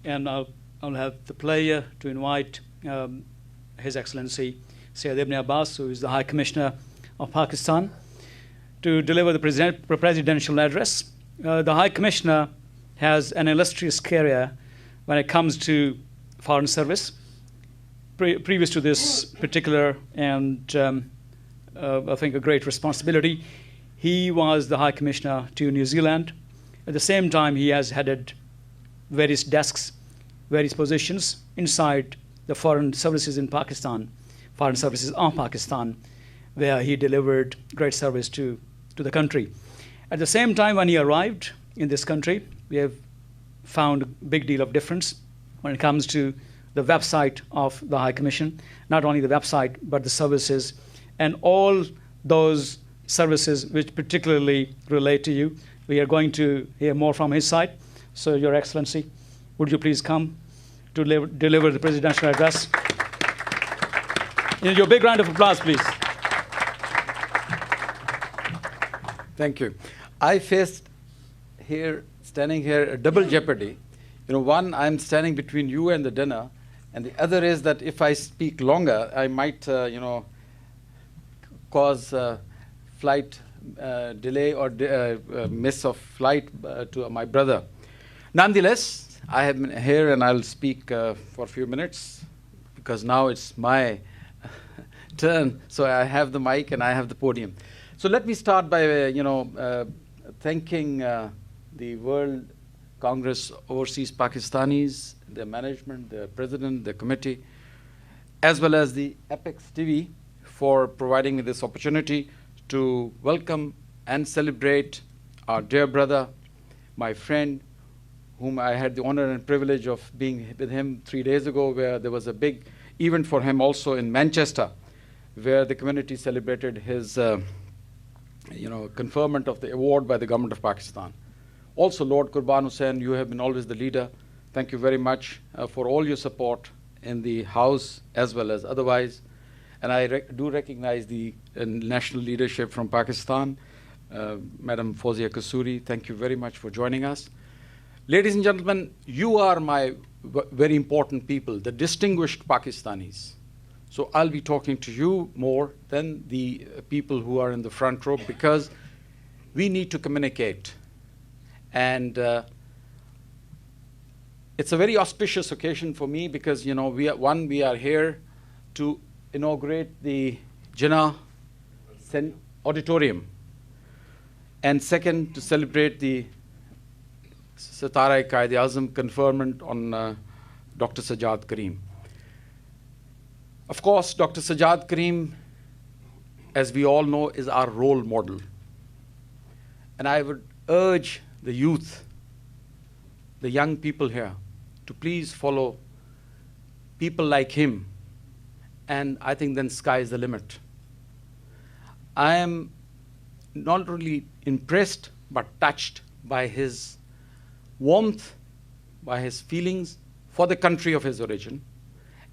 And I'll have the pleasure to invite His Excellency Syed Ibn Abbas, who is the High Commissioner of Pakistan, to deliver the presidential address. The High Commissioner has an illustrious career when it comes to foreign service. Previous to this particular and I think a great responsibility, he was the High Commissioner to New Zealand. At the same time, he has headed various desks, various positions inside the foreign services in Pakistan, foreign services of Pakistan, where he delivered great service to the country. At the same time, when he arrived in this country, we have found a big deal of difference when it comes to the website of the High Commission, not only the website, but the services and all those services which particularly relate to you. We are going to hear more from his side. So, Your Excellency, would you please come to deliver the presidential address? Your big round of applause, please. Thank you. I faced standing here, a double jeopardy. One, I'm standing between you and the dinner, and the other is that if I speak longer, I might, cause flight delay or miss of flight to my brother. Nonetheless, I have been here and I'll speak for a few minutes because now it's my turn. So I have the mic and I have the podium. So let me start by, thanking the World Congress Overseas Pakistanis, their management, their president, the committee, as well as the Apex TV for providing me this opportunity to welcome and celebrate our dear brother, my friend, whom I had the honor and privilege of being with him 3 days ago, where there was a big event for him also in Manchester, where the community celebrated his conferment of the award by the government of Pakistan. Also, Lord Qurban Hussain, you have been always the leader. Thank you very much for all your support in the House as well as otherwise. And I do recognize the national leadership from Pakistan. Madam Fawzia Kasuri, thank you very much for joining us. Ladies and gentlemen, you are my very important people, the distinguished Pakistanis. So I'll be talking to you more than the people who are in the front row because we need to communicate. And it's a very auspicious occasion for me because, we are here to inaugurate the Jinnah Auditorium. And second, to celebrate the Satara-e-Qaid-e-Azam conferment on Dr. Sajjad Karim. Of course, Dr. Sajjad Karim, as we all know, is our role model. And I would urge the youth, the young people here, to please follow people like him. And I think then sky is the limit. I am not only impressed, but touched by his warmth, by his feelings for the country of his origin.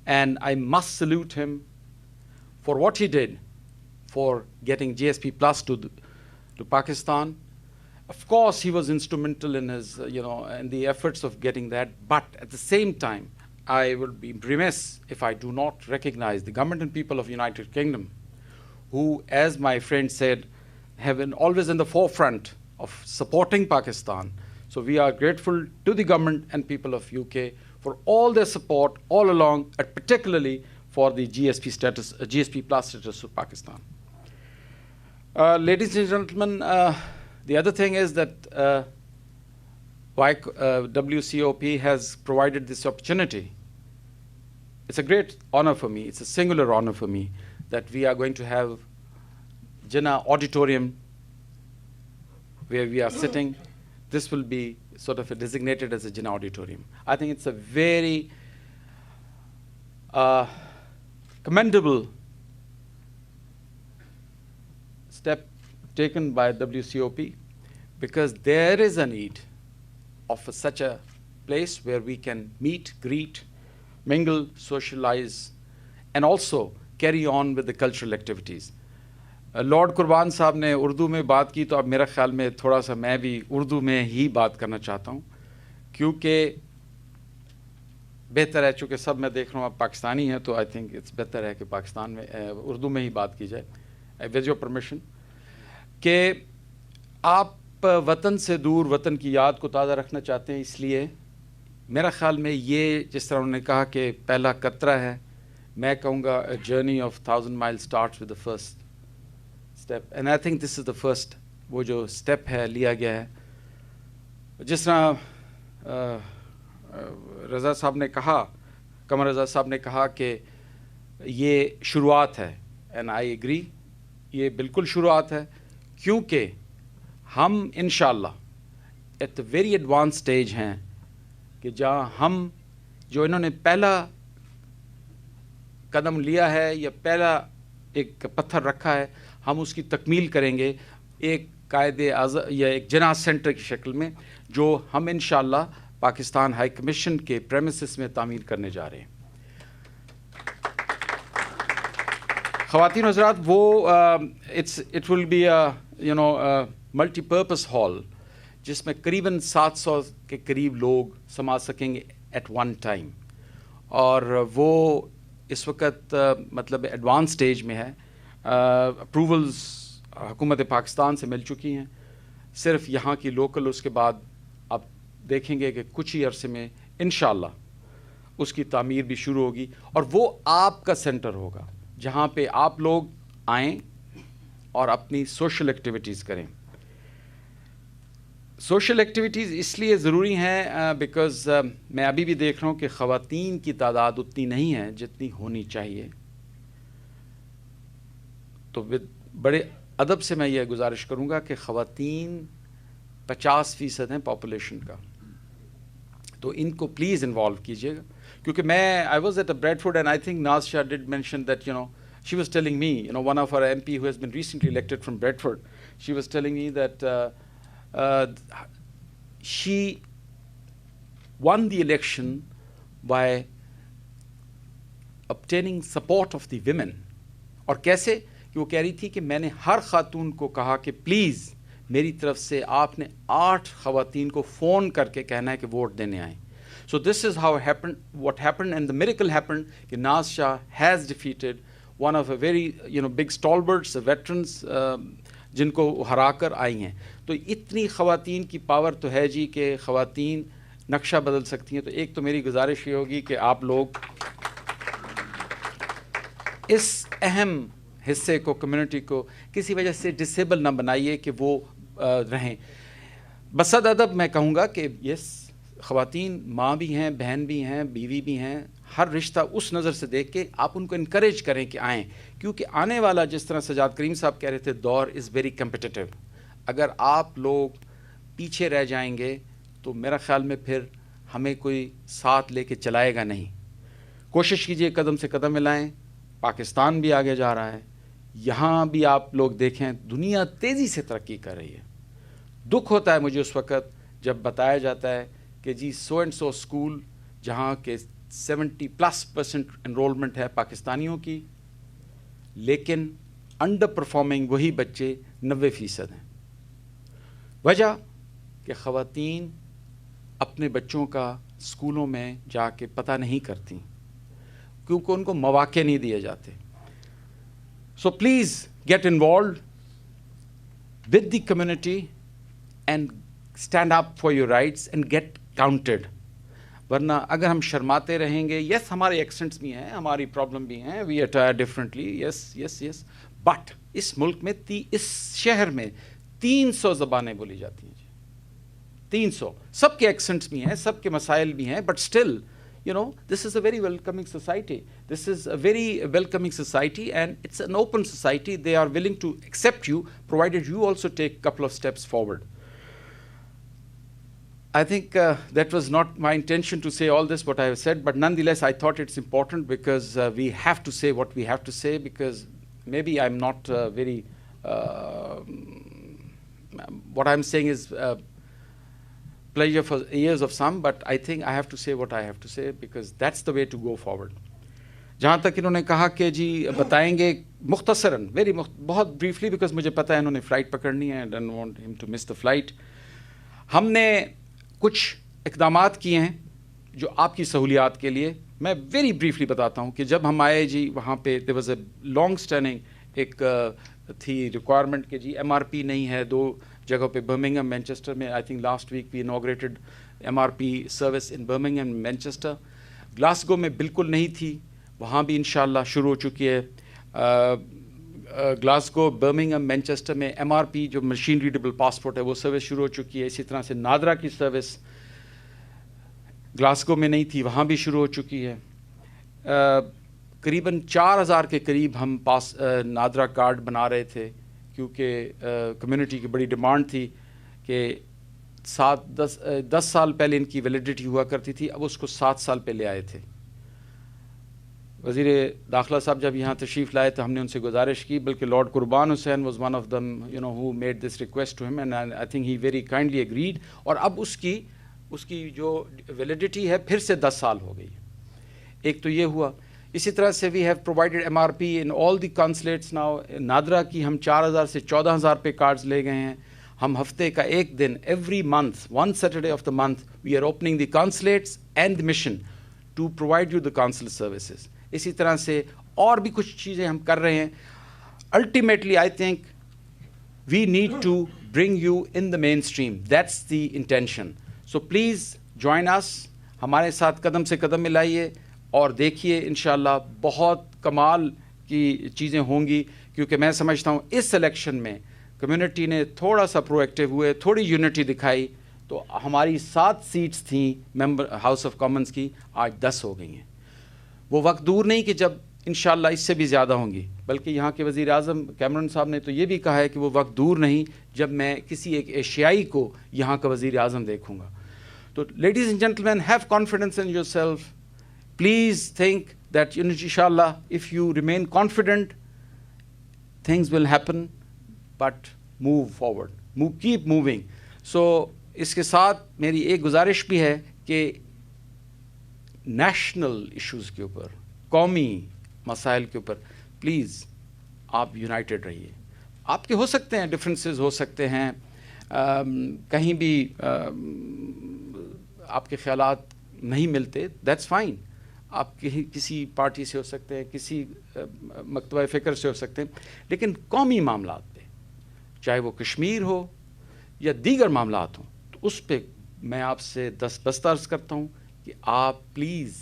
And I must salute him for what he did for getting GSP Plus to Pakistan. Of course, he was instrumental in his, in the efforts of getting that. But at the same time, I would be remiss if I do not recognize the government and people of the United Kingdom, who, as my friend said, have been always in the forefront of supporting Pakistan. So we are grateful to the government and people of UK for all their support all along, and particularly for the GSP Plus status of Pakistan. Ladies and gentlemen, the other thing is that why WCOP has provided this opportunity. It's a great honor for me. It's a singular honor for me that we are going to have Jinnah Auditorium where we are sitting. This will be sort of designated as a Jinnah Auditorium. I think it's a very commendable step taken by WCOP, because there is a need of such a place where we can meet, greet, mingle, socialize, and also carry on with the cultural activities. Lord कुर्बान साहब ने उर्दू में बात की, तो अब मेरा ख्याल में थोड़ा सा मैं भी उर्दू में ही बात करना चाहता हूँ, क्योंकि बेहतर है, चूँकि सब मैं देख रहा हूँ आप पाकिस्तानी हैं, तो आई थिंक इट्स बेहतर है कि पाकिस्तान में उर्दू में ही बात की जाए, विद योर परमिशन, कि आप वतन से दूर वतन की याद को ताज़ा रखना चाहते हैं। इसलिए मेरा ख्याल में ये, जिस तरह उन्होंने कहा कि पहला कतरा है, मैं कहूँगा a journey of 1,000 miles starts with the first step, and I think this is the first, वो जो step है लिया गया है। जिस तरह रज़ा साहब ने कहा, कमर रज़ा साहब ने कहा कि ये शुरुआत है, and I agree, ये बिल्कुल शुरुआत है, क्योंकि हम इंशाअल्लाह at the very advance stage हैं कि जहाँ हम जो इन्होंने पहला कदम लिया है या पहला एक पत्थर रखा है, हम उसकी तकमील करेंगे एक कायदे या एक जिन्ना सेंटर की शक्ल में, जो हम इंशाअल्लाह पाकिस्तान हाई कमीशन के प्रेमिसेस में तामीर करने जा रहे हैं। ख़वातीन हज़रात, वो it will be multipurpose hall जिसमें करीबन 700 के करीब लोग समा सकेंगे एट वन टाइम, और वो इस वक्त मतलब एडवांस स्टेज में है। अप्रूवल्स हुकूमत पाकिस्तान से मिल चुकी हैं, सिर्फ यहाँ की लोकल, उसके बाद आप देखेंगे कि कुछ ही अरसे में इंशाअल्लाह उसकी तामीर भी शुरू होगी, और वो आपका सेंटर होगा जहाँ पे आप लोग आएँ और अपनी सोशल एक्टिविटीज़ करें। सोशल एक्टिविटीज़ इसलिए ज़रूरी हैं बिकॉज़ मैं अभी भी देख रहा हूँ कि ख़वातीन की तादाद उतनी नहीं है जितनी होनी चाहिए। तो बड़े अदब से मैं ये गुजारिश करूँगा कि ख़वातीन 50% हैं पॉपुलेशन का, तो इनको प्लीज़ इन्वॉल्व कीजिएगा, क्योंकि मैं I was at a Bradford and I think Naz Shah did mention that she was telling me, one of our MP who has been recently elected from Bradford, she was telling me that she won the election by obtaining support of the women. और कैसे कि वो कह रही थी कि मैंने हर खातून को कहा कि प्लीज़ मेरी तरफ से आपने 8 ख़वातीन को फ़ोन करके कहना है कि वोट देने आएँ। So this is how what happened, and the miracle happened कि नाज Shah has defeated one of a very big stalwarts, veterans, जिनको हरा कर आई हैं। तो इतनी ख़वातीन की पावर तो है जी कि ख़वातीन नक्शा बदल सकती हैं। तो एक तो मेरी गुजारिश ये होगी कि आप लोग इस अहम हिस्से को, कम्युनिटी को किसी वजह से डिसेबल ना बनाइए कि वो रहें। बसद अदब मैं कहूँगा कि यस, ख़वातीन माँ भी हैं, बहन भी हैं, बीवी भी हैं, हर रिश्ता उस नज़र से देख के आप उनको इनकरेज करें कि आएँ, क्योंकि आने वाला, जिस तरह सजाद करीम साहब कह रहे थे, दौर इज़ वेरी कम्पिटिटिव। अगर आप लोग पीछे रह जाएंगे तो मेरा ख़्याल में फिर हमें कोई साथ लेके चलाएगा नहीं। कोशिश कीजिए कदम से कदम मिलाएं। पाकिस्तान भी आगे जा रहा है, यहाँ भी आप लोग देखें दुनिया तेज़ी से तरक्की कर रही है। दुख होता है मुझे उस वक़्त जब बताया जाता है कि जी सो एंड सो स्कूल जहाँ के 70+ एनरोलमेंट है पाकिस्तानियों की, लेकिन अंडर परफॉर्मिंग वही बच्चे 90% हैं। वजह कि ख़वातीन अपने बच्चों का स्कूलों में जाके पता नहीं करती, क्योंकि उनको मौके नहीं दिए जाते। So please get involve with the community and stand up for your rights and get counted. वरना अगर हम शर्माते रहेंगे, यस हमारे एक्सेंट्स भी हैं, हमारी प्रॉब्लम भी हैं, we attire differently, yes, but اس ملک میں اس شہر میں 300 زبانیں بولی جاتی ہیں جی. 300. سب کے ایکسنٹس بھی ہیں, سب کے مسائل بھی ہیں, but still this is a very welcoming society. This is a very welcoming society, and it's an open society. They are willing to accept you, provided you also take a couple of steps forward. I think that was not my intention to say all this, what I have said, but nonetheless, I thought it's important because we have to say what we have to say, because maybe I'm not very, what I'm saying is pleasure for ears of some, but I think I have to say what I have to say, because that's the way to go forward. جہاں تک انہوں نے کہا کہ جی بتائیں گے مختصراً, بہت بریفلی, بیکاز مجھے پتہ ہے انہوں نے فلائٹ پکڑنی ہے, I don't want him to miss the flight. ہم نے کچھ اقدامات کیے ہیں جو آپ کی سہولیات کے لیے. میں ویری بریفلی بتاتا ہوں کہ جب ہم آئے جی وہاں پہ there was a long standing ایک تھی ریکوائرمنٹ کہ جی MRP نہیں ہے 2 جگہوں پہ, برمنگھم, مینچسٹر میں. I think last week we inaugurated MRP service in Birmingham, Manchester. Glasgow میں بالکل نہیں تھی, وہاں بھی انشاءاللہ شروع ہو چکی ہے. گلاسگو, برمنگھم, مینچسٹر میں MRP جو مشین ریڈیبل پاسپورٹ ہے وہ سروس شروع ہو چکی ہے. اسی طرح سے نادرا کی سروس گلاسگو میں نہیں تھی, وہاں بھی شروع ہو چکی ہے. قریباً 4000 کے قریب ہم نادرا کارڈ بنا رہے تھے, کیونکہ کمیونٹی کی بڑی ڈیمانڈ تھی کہ 10 سال پہلے ان کی ویلیڈیٹی ہوا کرتی تھی, اب اس کو 7 سال پہ لے آئے تھے. وزیر داخلہ صاحب جب یہاں تشریف لائے تو ہم نے ان سے گزارش کی, بلکہ Lord Qurban Hussain was one of them who made this request to him, and I think he very kindly agreed. اور اب اس کی جو ویلیڈیٹی ہے پھر سے 10 سال ہو گئی. ایک تو یہ ہوا. اسی طرح سے we have provided MRP in all the consulates now. NADRA کی ہم 4000 سے 14000 پہ کارڈز لے گئے ہیں. ہم ہفتے کا ایک دن, every month, one Saturday of the month, we are opening the consulates and the mission to provide you the consular services. اسی طرح سے اور بھی کچھ چیزیں ہم کر رہے ہیں. Ultimately, I think we need to bring you in the mainstream. That's the intention. So please join us. ہمارے ساتھ قدم سے قدم ملائیے اور دیکھیے انشاءاللہ بہت کمال کی چیزیں ہوں گی, کیونکہ میں سمجھتا ہوں اس الیکشن میں کمیونٹی نے تھوڑا سا پرو ایکٹیو ہوئے, تھوڑی یونٹی دکھائی, تو ہماری 7 سیٹس تھیں ممبر ہاؤس آف کامنس کی, آج 10 ہو گئی ہیں. وہ وقت دور نہیں کہ جب انشاءاللہ اس سے بھی زیادہ ہوں گی, بلکہ یہاں کے وزیر اعظم کیمرون صاحب نے تو یہ بھی کہا ہے کہ وہ وقت دور نہیں جب میں کسی ایک ایشیائی کو یہاں کا وزیر اعظم دیکھوں گا. تو ladies and gentlemen, have confidence in yourself. Please think that inshallah, if you remain confident, things will happen, but move forward. Keep moving. So, اس کے ساتھ میری ایک گزارش بھی ہے کہ نیشنل ایشوز کے اوپر, قومی مسائل کے اوپر پلیز آپ یونائٹڈ رہیے. آپ کے ہو سکتے ہیں ڈفرینسز, ہو سکتے ہیں کہیں بھی آپ کے خیالات نہیں ملتے, دیٹس فائن. آپ کسی پارٹی سے ہو سکتے ہیں, کسی مکتبہ فکر سے ہو سکتے ہیں, لیکن قومی معاملات پہ, چاہے وہ کشمیر ہو یا دیگر معاملات ہوں, تو اس پہ میں آپ سے دستبردار عرض کرتا ہوں کہ آپ پلیز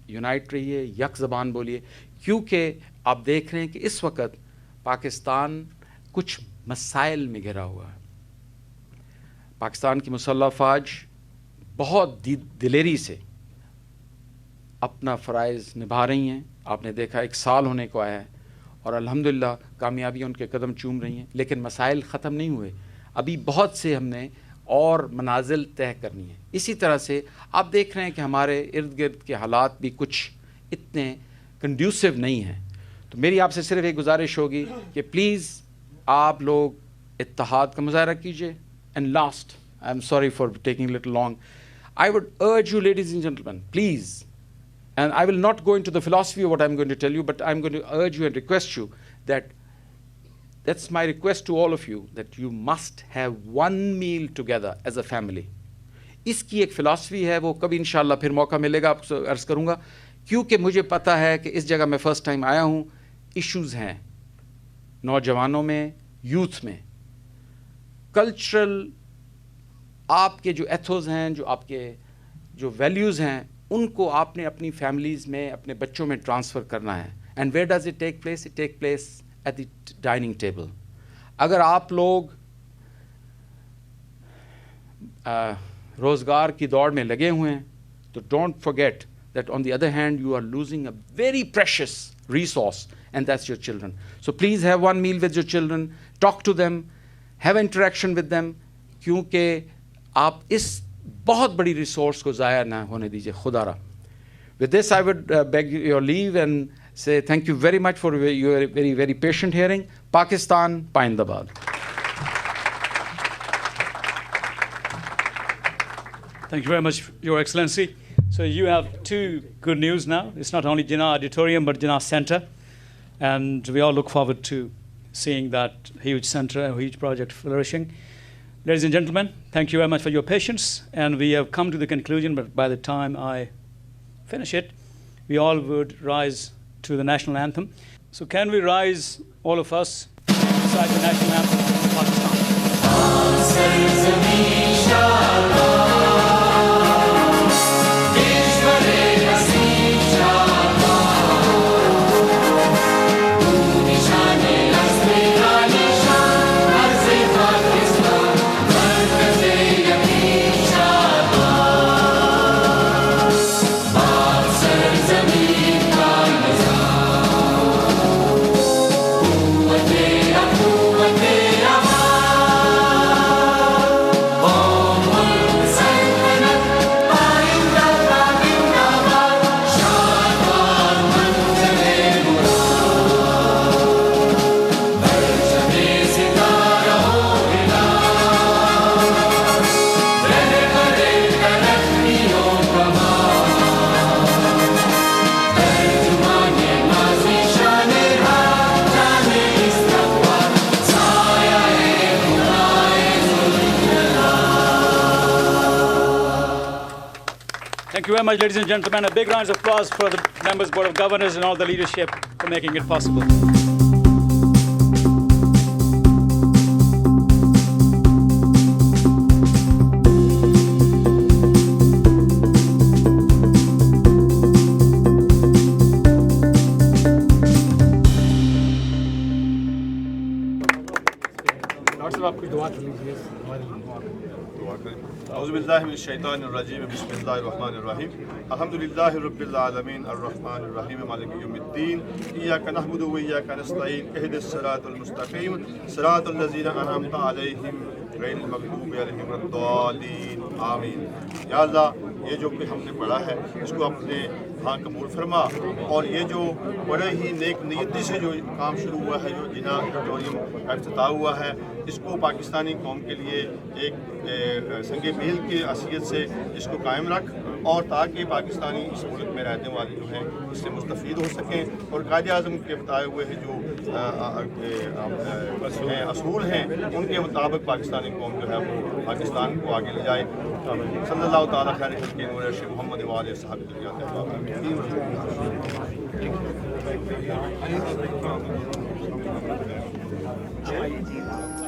یونائٹ رہیے, یک زبان بولیے, کیونکہ آپ دیکھ رہے ہیں کہ اس وقت پاکستان کچھ مسائل میں گھرا ہوا ہے. پاکستان کی مسلح افواج بہت دلیری سے اپنا فرائض نبھا رہی ہیں. آپ نے دیکھا 1 سال ہونے کو آیا ہے اور الحمدللہ کامیابیاں ان کے قدم چوم رہی ہیں, لیکن مسائل ختم نہیں ہوئے. ابھی بہت سے ہم نے اور منازل طے کرنی ہیں. اسی طرح سے آپ دیکھ رہے ہیں کہ ہمارے ارد گرد کے حالات بھی کچھ اتنے کنڈیوسو نہیں ہیں. تو میری آپ سے صرف ایک گزارش ہوگی کہ پلیز آپ لوگ اتحاد کا مظاہرہ کیجیے. And last, I am sorry for taking little long, I would urge you ladies and gentlemen, please, and I will not go into the philosophy of what I'm going to tell you, but I'm going to urge you and request you that that's my request to all of you, that you must have one meal together as a family. اس کی ایک philosophy ہے, وہ کبھی انشاءاللہ پھر موقع ملے گا آپ سے عرض کروں گا, کیونکہ مجھے پتہ ہے کہ اس جگہ میں فرسٹ ٹائم آیا ہوں. ایشوز ہیں نوجوانوں میں, یوتھ میں, کلچرل, آپ کے جو ایتھوز ہیں, جو آپ کے جو ویلیوز ہیں, ان کو آپ نے اپنی فیملیز میں, اپنے بچوں میں ٹرانسفر کرنا ہے. And where does it take place? It take place at the dining table. اگر آپ لوگ روزگار کی دوڑ میں لگے ہوئے ہیں تو don't forget that on the other hand you are losing a very precious resource, and that's your children. So please have one meal with your children, talk to them, have interaction with them, کیونکہ آپ اس بہت بڑی resource کو ضائع نہ ہونے دیجیے. خدا را. With this I would beg your leave and say thank you very much for your very, very patient hearing. Pakistan, Paindabad. Thank you very much, Your Excellency. So you have two good news now. It's not only Jinnah Auditorium, but Jinnah Center. And we all look forward to seeing that huge center, a huge project flourishing. Ladies and gentlemen, thank you very much for your patience. And we have come to the conclusion, but by the time I finish it, we all would rise to the national anthem. So can we rise, all of us, beside the national anthem of Pakistan? Thank you very much, ladies and gentlemen. A big round of applause for the members, Board of Governors, and all the leadership for making it possible. اعوذ باللہ من الشیطان الرجیم بسم اللہ الرحمن الرحیم الحمد للہ رب العالمین الرحمن الرحیم مالک یوم الدین ایاک نعبد و ایاک نستعین اہدنا الصراط المستقیم صراط الذین انعمت علیہم غیر المغضوب علیہم ولا الضالین آمین. یا اللہ یہ جو کہ ہم نے پڑھا ہے اس کو اپنے ہاں قبول فرما, اور یہ جو بڑے ہی نیک نیتی سے جو کام شروع ہوا ہے, جو جناح آڈیٹوریم کا افتتاح ہوا ہے, اس کو پاکستانی قوم کے لیے ایک سنگ میل کی حیثیت سے اس کو قائم رکھ, اور تاکہ پاکستانی اس ملک میں رہنے والے جو ہیں اس سے مستفید ہو سکیں, اور قائد اعظم کے بتائے ہوئے ہیں جو اصول ہیں ان کے مطابق پاکستانی قوم جو ہے وہ پاکستان کو آگے لے جائے. صلی اللہ تعالیٰ خیر خلق نور محمد وآلہ صحابہ اجمعین.